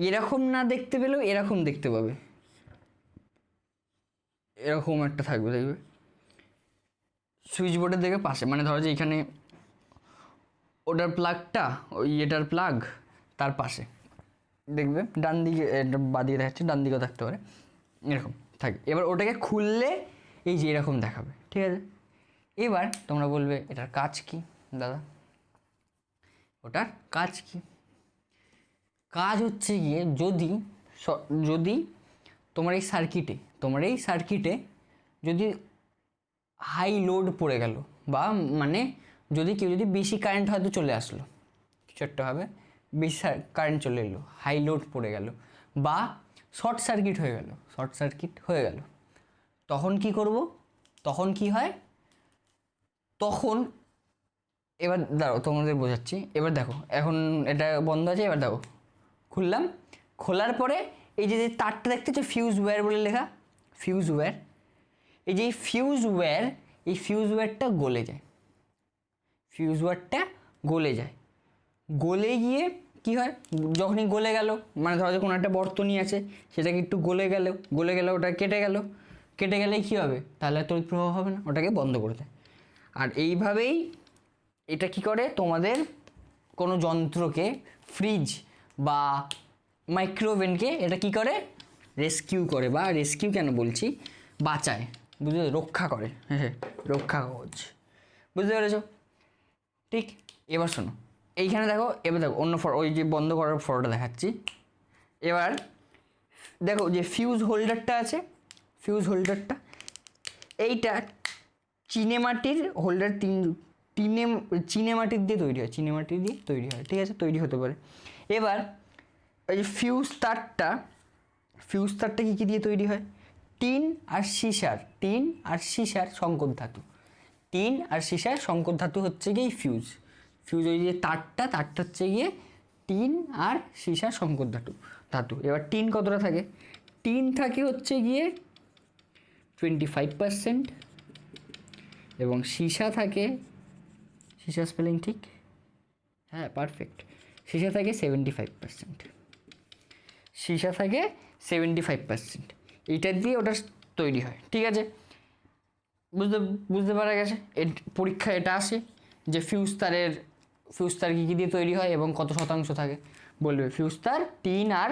এরকম না দেখতে পেলেও এরকম দেখতে পাবে, এরকম একটা থাকবে দেখবে সুইচ বোর্ডের দিকে পাশে। মানে ধরো যে এখানে ওটার প্লাগটা, ওই এটার প্লাগ তার পাশে দেখবে ডান দিকে, বাদিকে দেখাচ্ছে, ডান দিকেও থাকতে পারে, এরকম থাকে। এবার ওটাকে খুললে এই যে এরকম দেখাবে। ঠিক আছে, এবার তোমরা বলবে এটার কাজ কি দাদা? ওটার কাজ কি? কাজ হচ্ছে গিয়ে যদি তোমার এই সার্কিটে যদি হাই লোড পড়ে গেল, বা মানে যদি বেশি কারেন্ট হয়তো চলে আসলো, কিছু একটা হবে, বেশি কারেন্ট চলে এলো, হাই লোড পড়ে গেল, বা শর্ট সার্কিট হয়ে গেল, তখন কি করব? তখন কি হয়? তখন এবার দাঁড়াও তোমাদের বোঝাচ্ছি। এবার দেখো এখন এটা বন্ধ আছে, এবার দেখো খুললাম, খোলার পরে এই যে তারটা দেখতেছো ফিউজ ওয়্যার বলে লেখা, ফিউজ ওয়্যার, এই যে ফিউজ ওয়্যারটা গলে যায়, গলে গিয়ে কি হয়? যখনই গলে গেল, মানে ধরো যে কোনো একটা বর্তনী আছে, সেটাকে একটু গলে গেলে ওটা কেটে গেলেই কী হবে? তাহলে তড়িৎ প্রবাহ হবে না, ওটাকে বন্ধ করে দেয়। আর এইভাবেই এটা কি করে? তোমাদের কোনো যন্ত্রকে, ফ্রিজ বা মাইক্রোওভেনকে এটা কি করে? রেস্কিউ করে, বা রেস্কিউ কেন বলছি, বাঁচায়, বুঝলে, রক্ষা করে, হ্যাঁ, রক্ষা কবচ, বুঝতে পেরেছ? ঠিক, এবার শোনো, এইখানে দেখো, এবার দেখো অন্য ওই যে বন্ধ করার ফটোটা দেখাচ্ছি। এবার দেখো যে ফিউজ হোল্ডারটা আছে, এইটা চিনেমাটির হোল্ডার, চিনেমাটির দিয়ে তৈরি হয়, ঠিক আছে, তৈরি হতে পারে। এবার এই যে ফিউজ তারটা কী দিয়ে তৈরি হয়? টিন আর সীসার সংকর ধাতু, হচ্ছে গিয়ে ফিউজ। ওই যে তারটা হচ্ছে গিয়ে টিন আর সীসার সংকর ধাতু। এবার টিন কতটা থাকে? টিন থাকে হচ্ছে গিয়ে 25%, এবং সীসা থাকে, সীসা স্পেলিং ঠিক? হ্যাঁ, পারফেক্ট। সীসা থাকে 75%। এইটা দিয়ে ওটা তৈরি হয়, ঠিক আছে? বুঝতে পারা গেছে? পরীক্ষায় এটা আসে যে ফিউজ তার কী দিয়ে তৈরি হয় এবং কত শতাংশ থাকে। বলবে ফিউজ তার টিন আর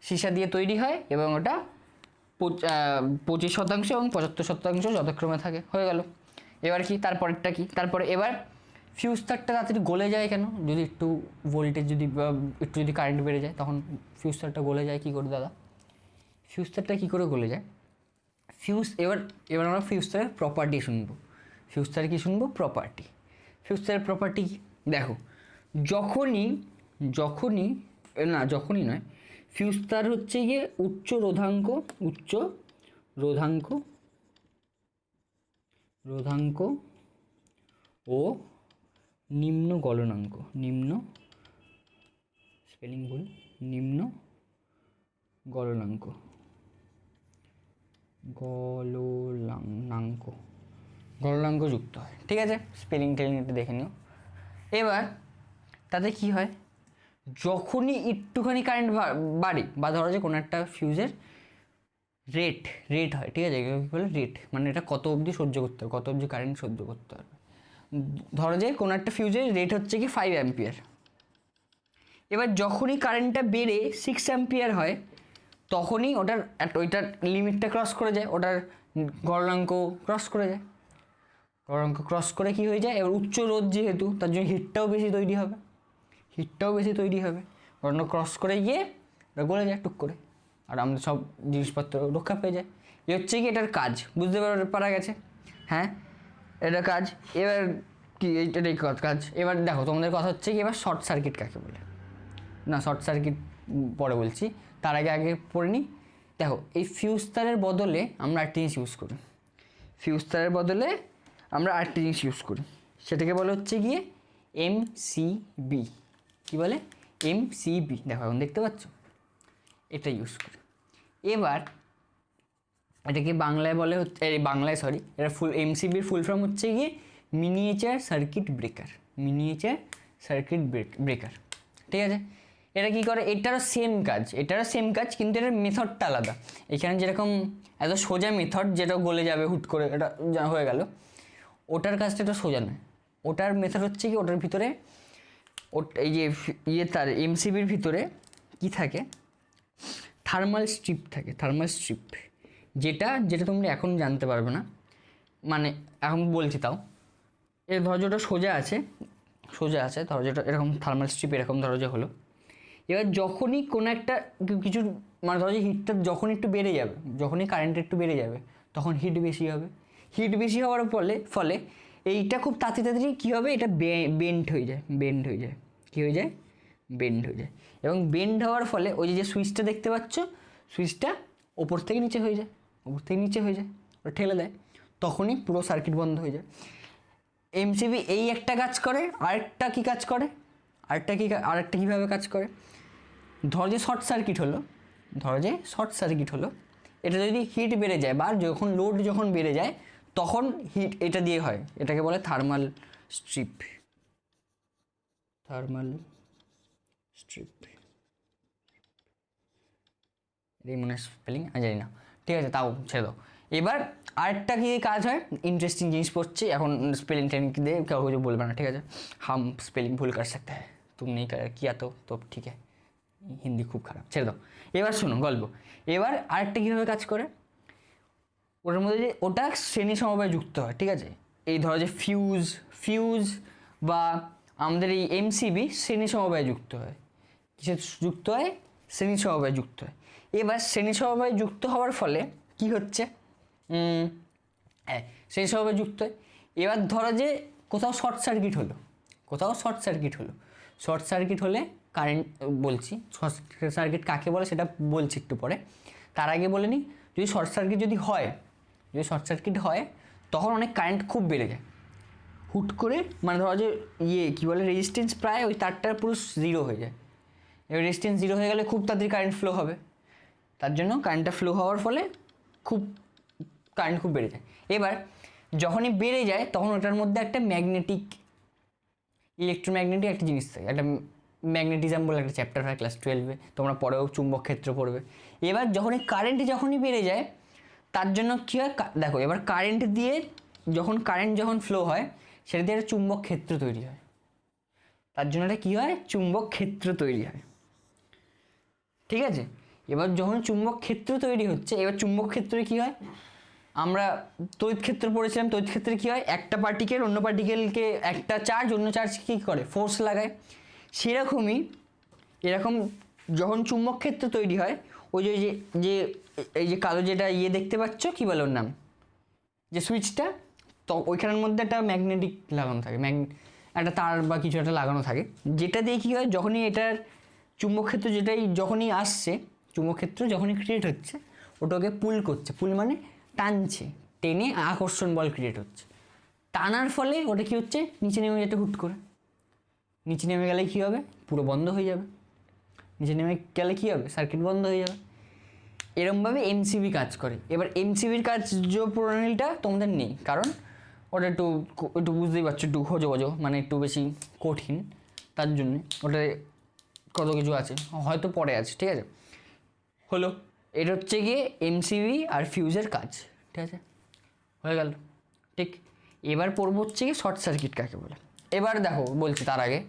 সীসা দিয়ে তৈরি হয়, এবং ওটা 25% এবং 75% যথাক্রমে থাকে। হয়ে গেল। এবার কি তারপরেরটা কি? এবার ফিউজ তারটা তাড়াতাড়ি গলে যায় কেন? যদি একটু ভোল্টেজ একটু যদি কারেন্ট বেড়ে যায়, তখন ফিউজ তারটা গলে যায় কী করে দাদা? ফিউজ তারটা কী করে গলে যায়? এবার আমরা ফিউজ তারের প্রপার্টি শুনবো। ফিউজ তারের কী শুনবো? প্রপার্টি। ফিউজ তারের প্রপার্টি কী? দেখো, যখনই নয়, ফিউজ তার হচ্ছে গিয়ে উচ্চ রোধাঙ্ক ও নিম্ন গলনাঙ্ক, নিম্ন গলনাঙ্ক যুক্ত হয়, ঠিক আছে? স্পেলিং একটু দেখে নিও। এবার তাতে কি হয়? যখনই একটুখানি কারেন্ট বাড়ে, বা ধরো যে কোনো একটা ফিউজের রেট হয়, ঠিক আছে, কী বলে রেট, মানে এটা কত অবধি সহ্য করতে হবে, কত অবধি কারেন্ট সহ্য করতে হবে। ধরো যে কোনো একটা ফিউজের রেট হচ্ছে কি 5 অ্যাম্পিয়ার। এবার যখনই কারেন্টটা বেড়ে 6 অ্যাম্পিয়ার হয়, তখনই ওইটার লিমিটটা ক্রস করে যায়, ওটার গলনাঙ্ক ক্রস করে যায়। কী হয়ে যায়? এবার উচ্চ রোধ যেহেতু, তার জন্য হিটটাও বেশি তৈরি হবে, গলনাঙ্ক ক্রস করে গিয়ে ওটা গলে যায় টুক করে, আর আমাদের সব জিনিসপত্র রক্ষা পেয়ে যায়। এ হচ্ছে কি এটার কাজ, বুঝতে পারা গেছে? হ্যাঁ, এটা কাজ। এবার কি এইটাই কাজ। এবার দেখো তোমাদের কথা হচ্ছে কি এবার শর্ট সার্কিট কাকে বলে, না শর্ট সার্কিট পরে বলছি, তার আগে পড়ে নিই। দেখো এই ফিউজ তারের বদলে আমরা আরেকটি জিনিস ইউজ করি, ফিউজ তারের বদলে আমরা আরেকটি জিনিস ইউজ করি, সেটাকে বলে হচ্ছে গিয়ে এমসিবি। কী বলে? এমসিবি। দেখো এখন দেখতে পাচ্ছ, এটা ইউজ করি। এবার এটাকে বাংলায় বলে হচ্ছে, বাংলায় সরি, এটা ফুল এমসিবির ফুল ফর্ম হচ্ছে গিয়ে miniature circuit breaker, miniature circuit breaker. ঠিক আছে, এটা কী করে? এটারও সেম কাজ, কিন্তু এটার মেথডটা আলাদা। এখানে যেরকম এত সোজা মেথড যেটা গলে যাবে হুট করে, এটা হয়ে গেল, ওটার কাজটা এটা সোজা নয়। ওটার মেথড হচ্ছে কি, ওটার ভিতরে এই যে তার এমসিবির ভিতরে কি থাকে, থার্মাল স্ট্রিপ থাকে, থার্মাল স্ট্রিপ, যেটা তোমরা এখন জানতে পারবে না, মানে এখন বলছি তাও। এর ধরো যেটা সোজা আছে, ধরো যেটা এরকম থার্মাল স্ট্রিপ এরকম ধরো যে হলো। এবার যখনই কোনো একটা কিছু, মানে ধরো যে হিটটা যখন একটু বেড়ে যাবে, যখনই কারেন্ট একটু বেড়ে যাবে, তখন হিট বেশি হবে। হিট বেশি হওয়ার ফলে এইটা খুব তাড়াতাড়ি কী হবে, এটা বেন্ড হয়ে যায়। কী হয়ে যায়? বেন্ড হয়ে যায়। এবং বেন্ড হওয়ার ফলে ওই যে সুইচটা দেখতে পাচ্ছ, সুইচটা ওপর থেকে নিচে হয়ে যায়, ওটা ঠেলে দেয়, তখনই পুরো সার্কিট বন্ধ হয়ে যায়। এমসিবি এই একটা কাজ করে। আরেকটা কীভাবে কাজ করে? ধর যে শর্ট সার্কিট হলো, এটা যদি হিট বেড়ে যায় বা লোড যখন বেড়ে যায়, তখন হিট এটা দিয়ে হয়, এটাকে বলে থার্মাল স্ট্রিপ। এই মনে স্পেলিং আমি জানি না, ঠিক আছে, তাও ছেড়ে দাও। এবার আরেকটা কি কাজ হয়, ইন্টারেস্টিং জিনিস পড়ছে এখন, স্পেলিং টেনিং দিয়ে কেউ কিছু বলবে না, ঠিক আছে। হাম স্পেলিং ভুল कर सकता है, तुम नहीं किया तो ठीक है, হিন্দি খুব খারাপ, ছেড়ে দাও। এবার শোনো গল্প। এবার আরেকটা কীভাবে কাজ করে, ওটার মধ্যে যে ওটা শ্রেণী সমবায়ে যুক্ত হয়, ঠিক আছে। এই ধরো যে ফিউজ বা আমাদের এই এমসিবি শ্রেণী সমবায়ে যুক্ত হয়। কিসে যুক্ত হয়? শ্রেণী সমবায়ে যুক্ত হয়। এবার শ্রেণী সমবায়ে যুক্ত হওয়ার ফলে কি হচ্ছে, শ্রেণী সমবায়ে যুক্ত হয়। এবার ধরো যে কোথাও শর্ট সার্কিট হলে কারেন্ট, বলছি শর্ট সার্কিট কাকে বলে সেটা বলছি একটু পরে, তার আগে বলে নিই, যদি শর্ট সার্কিট হয় তখন অনেক কারেন্ট খুব বেড়ে যায় হুট করে, মানে ধরো যে কী বলে, রেজিস্ট্যান্স প্রায় ওই তারটার পুরো জিরো হয়ে যায়। এবার রেজিস্ট্যান্স জিরো হয়ে গেলে খুব তাড়াতাড়ি কারেন্ট ফ্লো হবে, তার জন্য কারেন্টটা ফ্লো হওয়ার ফলে কারেন্ট খুব বেড়ে যায়। এবার যখনই বেড়ে যায় তখন ওটার মধ্যে একটা ইলেকট্রোম্যাগনেটিক একটা জিনিস থাকে, একটা ম্যাগনেটিজম বলে একটা চ্যাপ্টার হয় ক্লাস 12-এ, তোমরা পরেও চুম্বক ক্ষেত্র পড়বে। এবার যখনই বেড়ে যায়, তার জন্য কী হয় দেখো, এবার কারেন্ট যখন ফ্লো হয়, সেটা দিয়ে একটা চুম্বক ক্ষেত্র তৈরি হয়, তার জন্য এটা কী হয়, চুম্বক ক্ষেত্র তৈরি হয়, ঠিক আছে। এবার যখন চুম্বক ক্ষেত্র তৈরি হচ্ছে, এবার চুম্বক ক্ষেত্রে কী হয়, আমরা তড়িৎ ক্ষেত্র পড়েছিলাম, তড়িৎ ক্ষেত্রে কী হয়, একটা পার্টিকেল অন্য পার্টিকেলকে, একটা চার্জ অন্য চার্জ কী করে, ফোর্স লাগায়। সেরকমই এরকম যখন চুম্বক ক্ষেত্র তৈরি হয়, ওই যে এই যে কালো যেটা দেখতে পাচ্ছ, কী বলে ওর নাম, যে সুইচটা, তো ওইখানের মধ্যে একটা ম্যাগনেটিক লাগানো থাকে, একটা তার বা কিছু একটা লাগানো থাকে, যেটা দিয়ে কী হয়, যখনই এটার চুম্বক ক্ষেত্র যখনই আসছে, চুম্বক ক্ষেত্র যখনই ক্রিয়েট হচ্ছে, ওটাকে পুল করছে, পুল মানে টানছে, টেনে আকর্ষণ বল ক্রিয়েট হচ্ছে, টানার ফলে ওটা কী হচ্ছে, নিচে নেমে যেতে হুট করে, নিচে নেমে গেলে কী হবে, পুরো বন্ধ হয়ে যাবে, নিচে নেমে গেলে কী হবে, সার্কিট বন্ধ হয়ে যাবে। এরমভাবে এমসিবি কাজ করে। এবার এমসিবির কার্যপ্রণালীটা তোমাদের নেই, কারণ ওটা একটু বুঝতেই পারছো, একটু খোঁজো, মানে একটু বেশি কঠিন, তার জন্যে ওটা কত কিছু আছে, হয়তো পরে আছে, ঠিক আছে। হলো, এটা হচ্ছে গিয়ে এমসিবি আর ফিউজের কাজ, ঠিক আছে, হয়ে গেল। ঠিক, এবার পড়বো হচ্ছে গিয়ে শর্ট সার্কিট কাকে বলে। এবার দেখো বলছি, তার আগে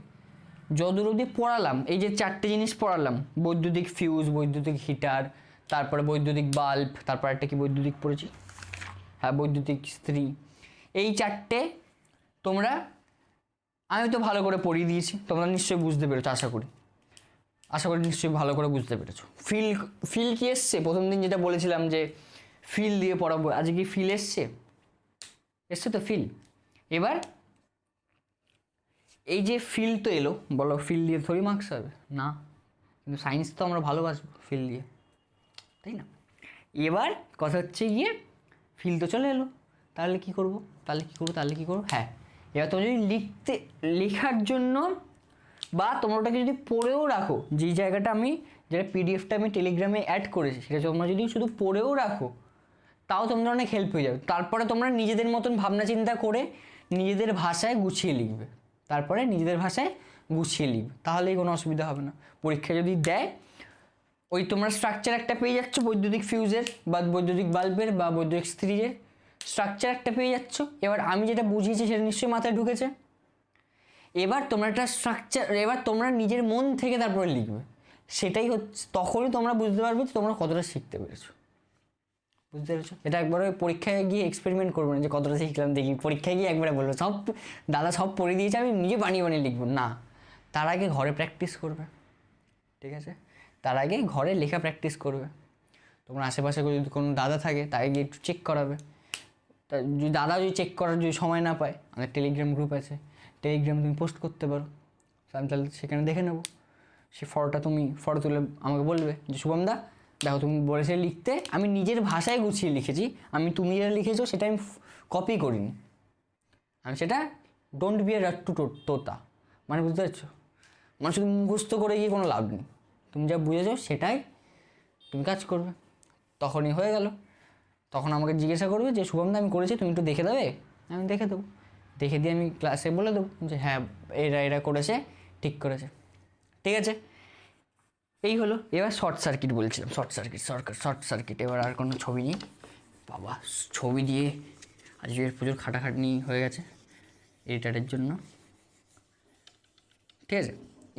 যদূর অবধি পড়ালাম, এই যে 4টে জিনিস পড়ালাম, বৈদ্যুতিক ফিউজ, বৈদ্যুতিক হিটার, তারপরে বৈদ্যুতিক বাল্ব, তারপর একটা কি বৈদ্যুতিক পড়েছি, হ্যাঁ বৈদ্যুতিক ইস্ত্রি, এই 4টে আমি তো ভালো করে পড়িয়ে দিয়েছি, তোমরা নিশ্চয়ই বুঝতে পেরেছো, আশা করি নিশ্চয়ই ভালো করে বুঝতে পেরেছো। ফিল কি এসছে, প্রথম দিন যেটা বলেছিলাম যে ফিল দিয়ে পড়াবো, আজকে কি ফিল এসছে তো ফিল। এবার এই যে ফিল তো এলো, বলো ফিল দিয়ে থোড়ি মার্কস হবে না, কিন্তু সায়েন্স তো আমরা ভালোবাসবো ফিল দিয়ে, তাই না? এবার কথা হচ্ছে গিয়ে ফিল তো চলে এলো, তাহলে কী করবো? হ্যাঁ, এবার তুমি যদি লেখার জন্য বা তোমরা ওটাকে যদি পড়েও রাখো, যেই জায়গাটা আমি যেটা পিডিএফটা আমি টেলিগ্রামে অ্যাড করেছি সেটা তোমরা যদি শুধু পড়েও রাখো তাও তোমাদের অনেক হেল্প হয়ে যাবে। তারপরে তোমরা নিজেদের মতন ভাবনা চিন্তা করে নিজেদের ভাষায় গুছিয়ে লিখবে, তাহলেই কোনো অসুবিধা হবে না। পরীক্ষা যদি দেয় ওই তোমরা স্ট্রাকচার একটা পেয়ে যাচ্ছ বৈদ্যুতিক ফিউজের বা বৈদ্যুতিক বাল্বের বা বৈদ্যুতিক স্ত্রীর স্ট্রাকচার একটা পেয়ে যাচ্ছ। এবার আমি যেটা বুঝিয়েছি সেটা নিশ্চয়ই মাথায় ঢুকেছে। এবার তোমরা একটা স্ট্রাকচার, এবার তোমরা নিজের মন থেকে তারপরে লিখবে, সেটাই হচ্ছে, তখনই তোমরা বুঝতে পারবে তোমরা কতটা শিখতে পেরেছো। বুঝতে পেরেছো? এটা একবার ওই পরীক্ষায় গিয়ে এক্সপেরিমেন্ট করবো না যে কতটা শিখলাম দেখি, পরীক্ষায় গিয়ে একবারে বলবো সব দাদা সব পড়ে দিয়েছে আমি নিজে বানিয়ে লিখবো না, তার আগে ঘরে প্র্যাকটিস করবে, ঠিক আছে? তার আগে ঘরে লেখা প্র্যাকটিস করবে। তোমার আশেপাশে যদি কোনো দাদা থাকে তাকে গিয়ে একটু চেক করাবে, তা যদি দাদা যদি চেক করার যদি সময় না পায়, আমাদের টেলিগ্রাম গ্রুপ আছে, টেলিগ্রামে তুমি পোস্ট করতে পারো, আমি তাহলে সেখানে দেখে নেবো। সে ফটো তুলে আমাকে বলবে যে শুভমদা দেখো তুমি বলেছিলে লিখতে, আমি নিজের ভাষায় গুছিয়ে লিখেছি, তুমি যেটা লিখেছো সেটা আমি কপি করিনি, আমি সেটা ডোন্ট বি এ রাট্টু তোতা, মানে বুঝতে পারছো? মানে শুধু মুখস্থ করে গিয়ে কোনো লাভ নেই, তুমি যা বুঝেছো সেটাই তুমি কাজ করবে, তখনই হয়ে গেল। তখন আমাকে জিজ্ঞাসা করবে যে শুভমদা আমি করেছি তুমি একটু দেখে দেবে, আমি দেখে দেবো, দেখে দিয়ে আমি ক্লাসে বলে দেবো যে হ্যাঁ এরা করেছে, ঠিক করেছে, ঠিক আছে? এই হলো। এবার শর্ট সার্কিট বলছিলাম, শর্ট সার্কিট এবার আর কোনো ছবি নেই বাবা, ছবি দিয়ে আজকে প্রচুর খাটাখাটনি হয়ে গেছে এডিটারের জন্য, ঠিক আছে?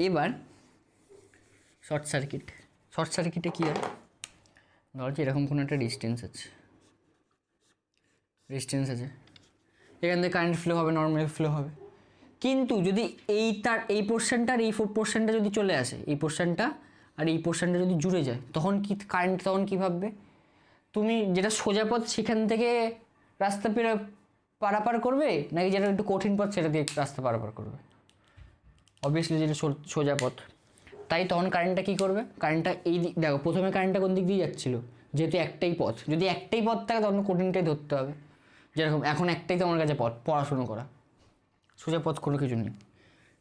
এবার শর্ট সার্কিটে কী হয়, ধরো এরকম কোনো একটা রেজিস্ট্যান্স আছে, এখান থেকে কারেন্ট ফ্লো হবে, নর্মাল ফ্লো হবে, কিন্তু যদি এই পোর্শনটা আর এই পোর্শনটা যদি চলে আসে, এই পোর্শনটা আর এই পোর্শনটা যদি জুড়ে যায়, তখন কারেন্ট তখন কী ভাববে? তুমি যেটা সোজা পথ সেখান থেকে রাস্তা পারাপার করবে, নাকি যেটা একটু কঠিন পথ সেটা দিয়ে রাস্তা পারাপার করবে? অবভিয়াসলি যেটা সোজা পথ, তাই তখন কারেন্টটা কী করবে? কারেন্টটা দেখো প্রথমে কারেন্টটা কোন দিক দিয়ে যাচ্ছিলো, যেহেতু একটাই পথ, যদি একটাই পথ থাকে তখন কঠিনটাই ধরতে হবে, যেরকম এখন একটাই তোমার কাছে পথ পড়াশুনো করা, সোজা পথ কোনো কিছু নেই,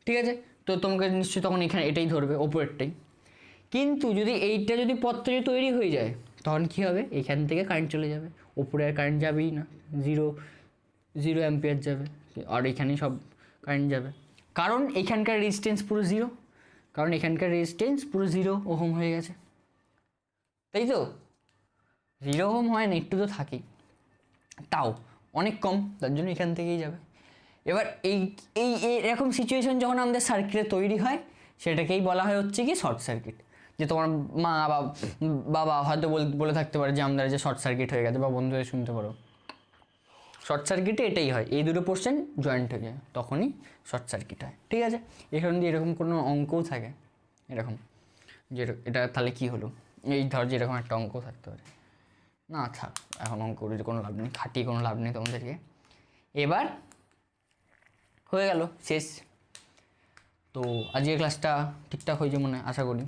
ঠিক আছে? তো তোমাকে নিশ্চয়ই তখন এখানে এটাই ধরবে, ওপরেরটাই। কিন্তু যদি পথটা যদি তৈরি হয়ে যায় তখন কী হবে? এইখান থেকে কারেন্ট চলে যাবে, ওপরে আর কারেন্ট যাবেই না, জিরো অ্যাম্পিয়ার যাবে, আর এখানেই সব কারেন্ট যাবে, কারণ এখানকার রেজিস্ট্যান্স পুরো 0 ওহম হয়ে গেছে, তাই তো? 0 ওহম হয় না, একটু তো থাকেই, তাও অনেক কম, তার জন্য এখান থেকেই যাবে। এবার এরকম সিচুয়েশন যখন আমাদের সার্কিটে তৈরি হয় সেটাকেই বলা হয় হচ্ছে কি শর্ট সার্কিট। যে তোমার মা বাবা হয়তো বলে থাকতে পারে যে আমাদের যে শর্ট সার্কিট হয়ে গেছে, বা বন্ধুদের শুনতে পারো, শর্ট সার্কিটে এটাই হয়, এই দুটো পোর্শন জয়েন্ট হয়ে যায়, তখনই শর্ট সার্কিট হয়, ঠিক আছে? এখান দিয়ে এরকম কোনো অঙ্কও থাকে এরকম, যে এটা তাহলে কী হলো, এই ধর যে এরকম একটা অঙ্ক থাকতে পারে, না থাক এখন অঙ্ক করে কোনো লাভ নেই, খাটিয়ে কোনো লাভ নেই তোমাদেরকে। এবার হয়ে গেল শেষ। তো আজকের ক্লাসটা ঠিকঠাক হয়েছে মনে আশা করি।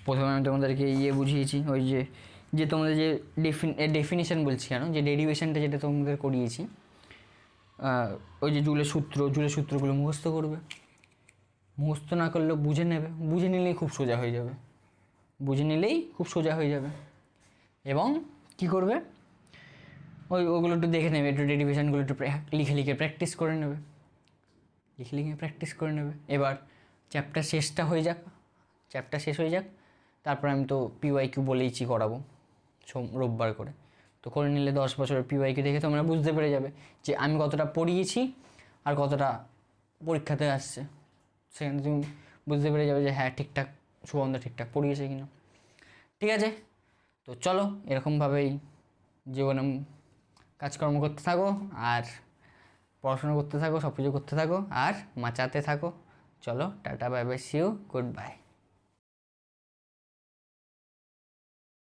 প্রথমে আমি তোমাদেরকে বুঝিয়েছি, ওই যে তোমাদের যে ডেফিনেশন বলছি কেন, যে ডেরিভেশনটা যেটা তোমাদের করিয়েছি, ওই যে জুলের সূত্রগুলো মুখস্থ করবে, মুখস্থ না করলেও বুঝে নিলেই খুব সোজা হয়ে যাবে, এবং কি করবে ওগুলো একটু দেখে নেবে, একটু ডেরিভেশনগুলো একটু লিখে প্র্যাকটিস করে নেবে, এবার চ্যাপ্টার শেষ হয়ে যাক, তারপর আমি তো পিওয়াইকিউ বলেইছি করাবো রোববার করে, তো করে নিলে 10 বছরের পিওয়াইকিউ দেখে তোমরা বুঝতে পেরে যাবে যে আমি কতটা পড়িয়েছি আর কতটা পরীক্ষাতে আসছে, সেখানে তুমি বুঝতে পেরে যাবে যে হ্যাঁ ঠিকঠাক সুবন্ধ ঠিকঠাক পড়িয়েছে কিনা, ঠিক আছে? তো চলো এরকমভাবেই জীবনে কাজকর্ম করতে থাকো, আর পড়াশোনা করতে থাকো, সব কিছু করতে থাকো, আর মাচাতে থাকো। চলো tata, bye bye, see you, good bye.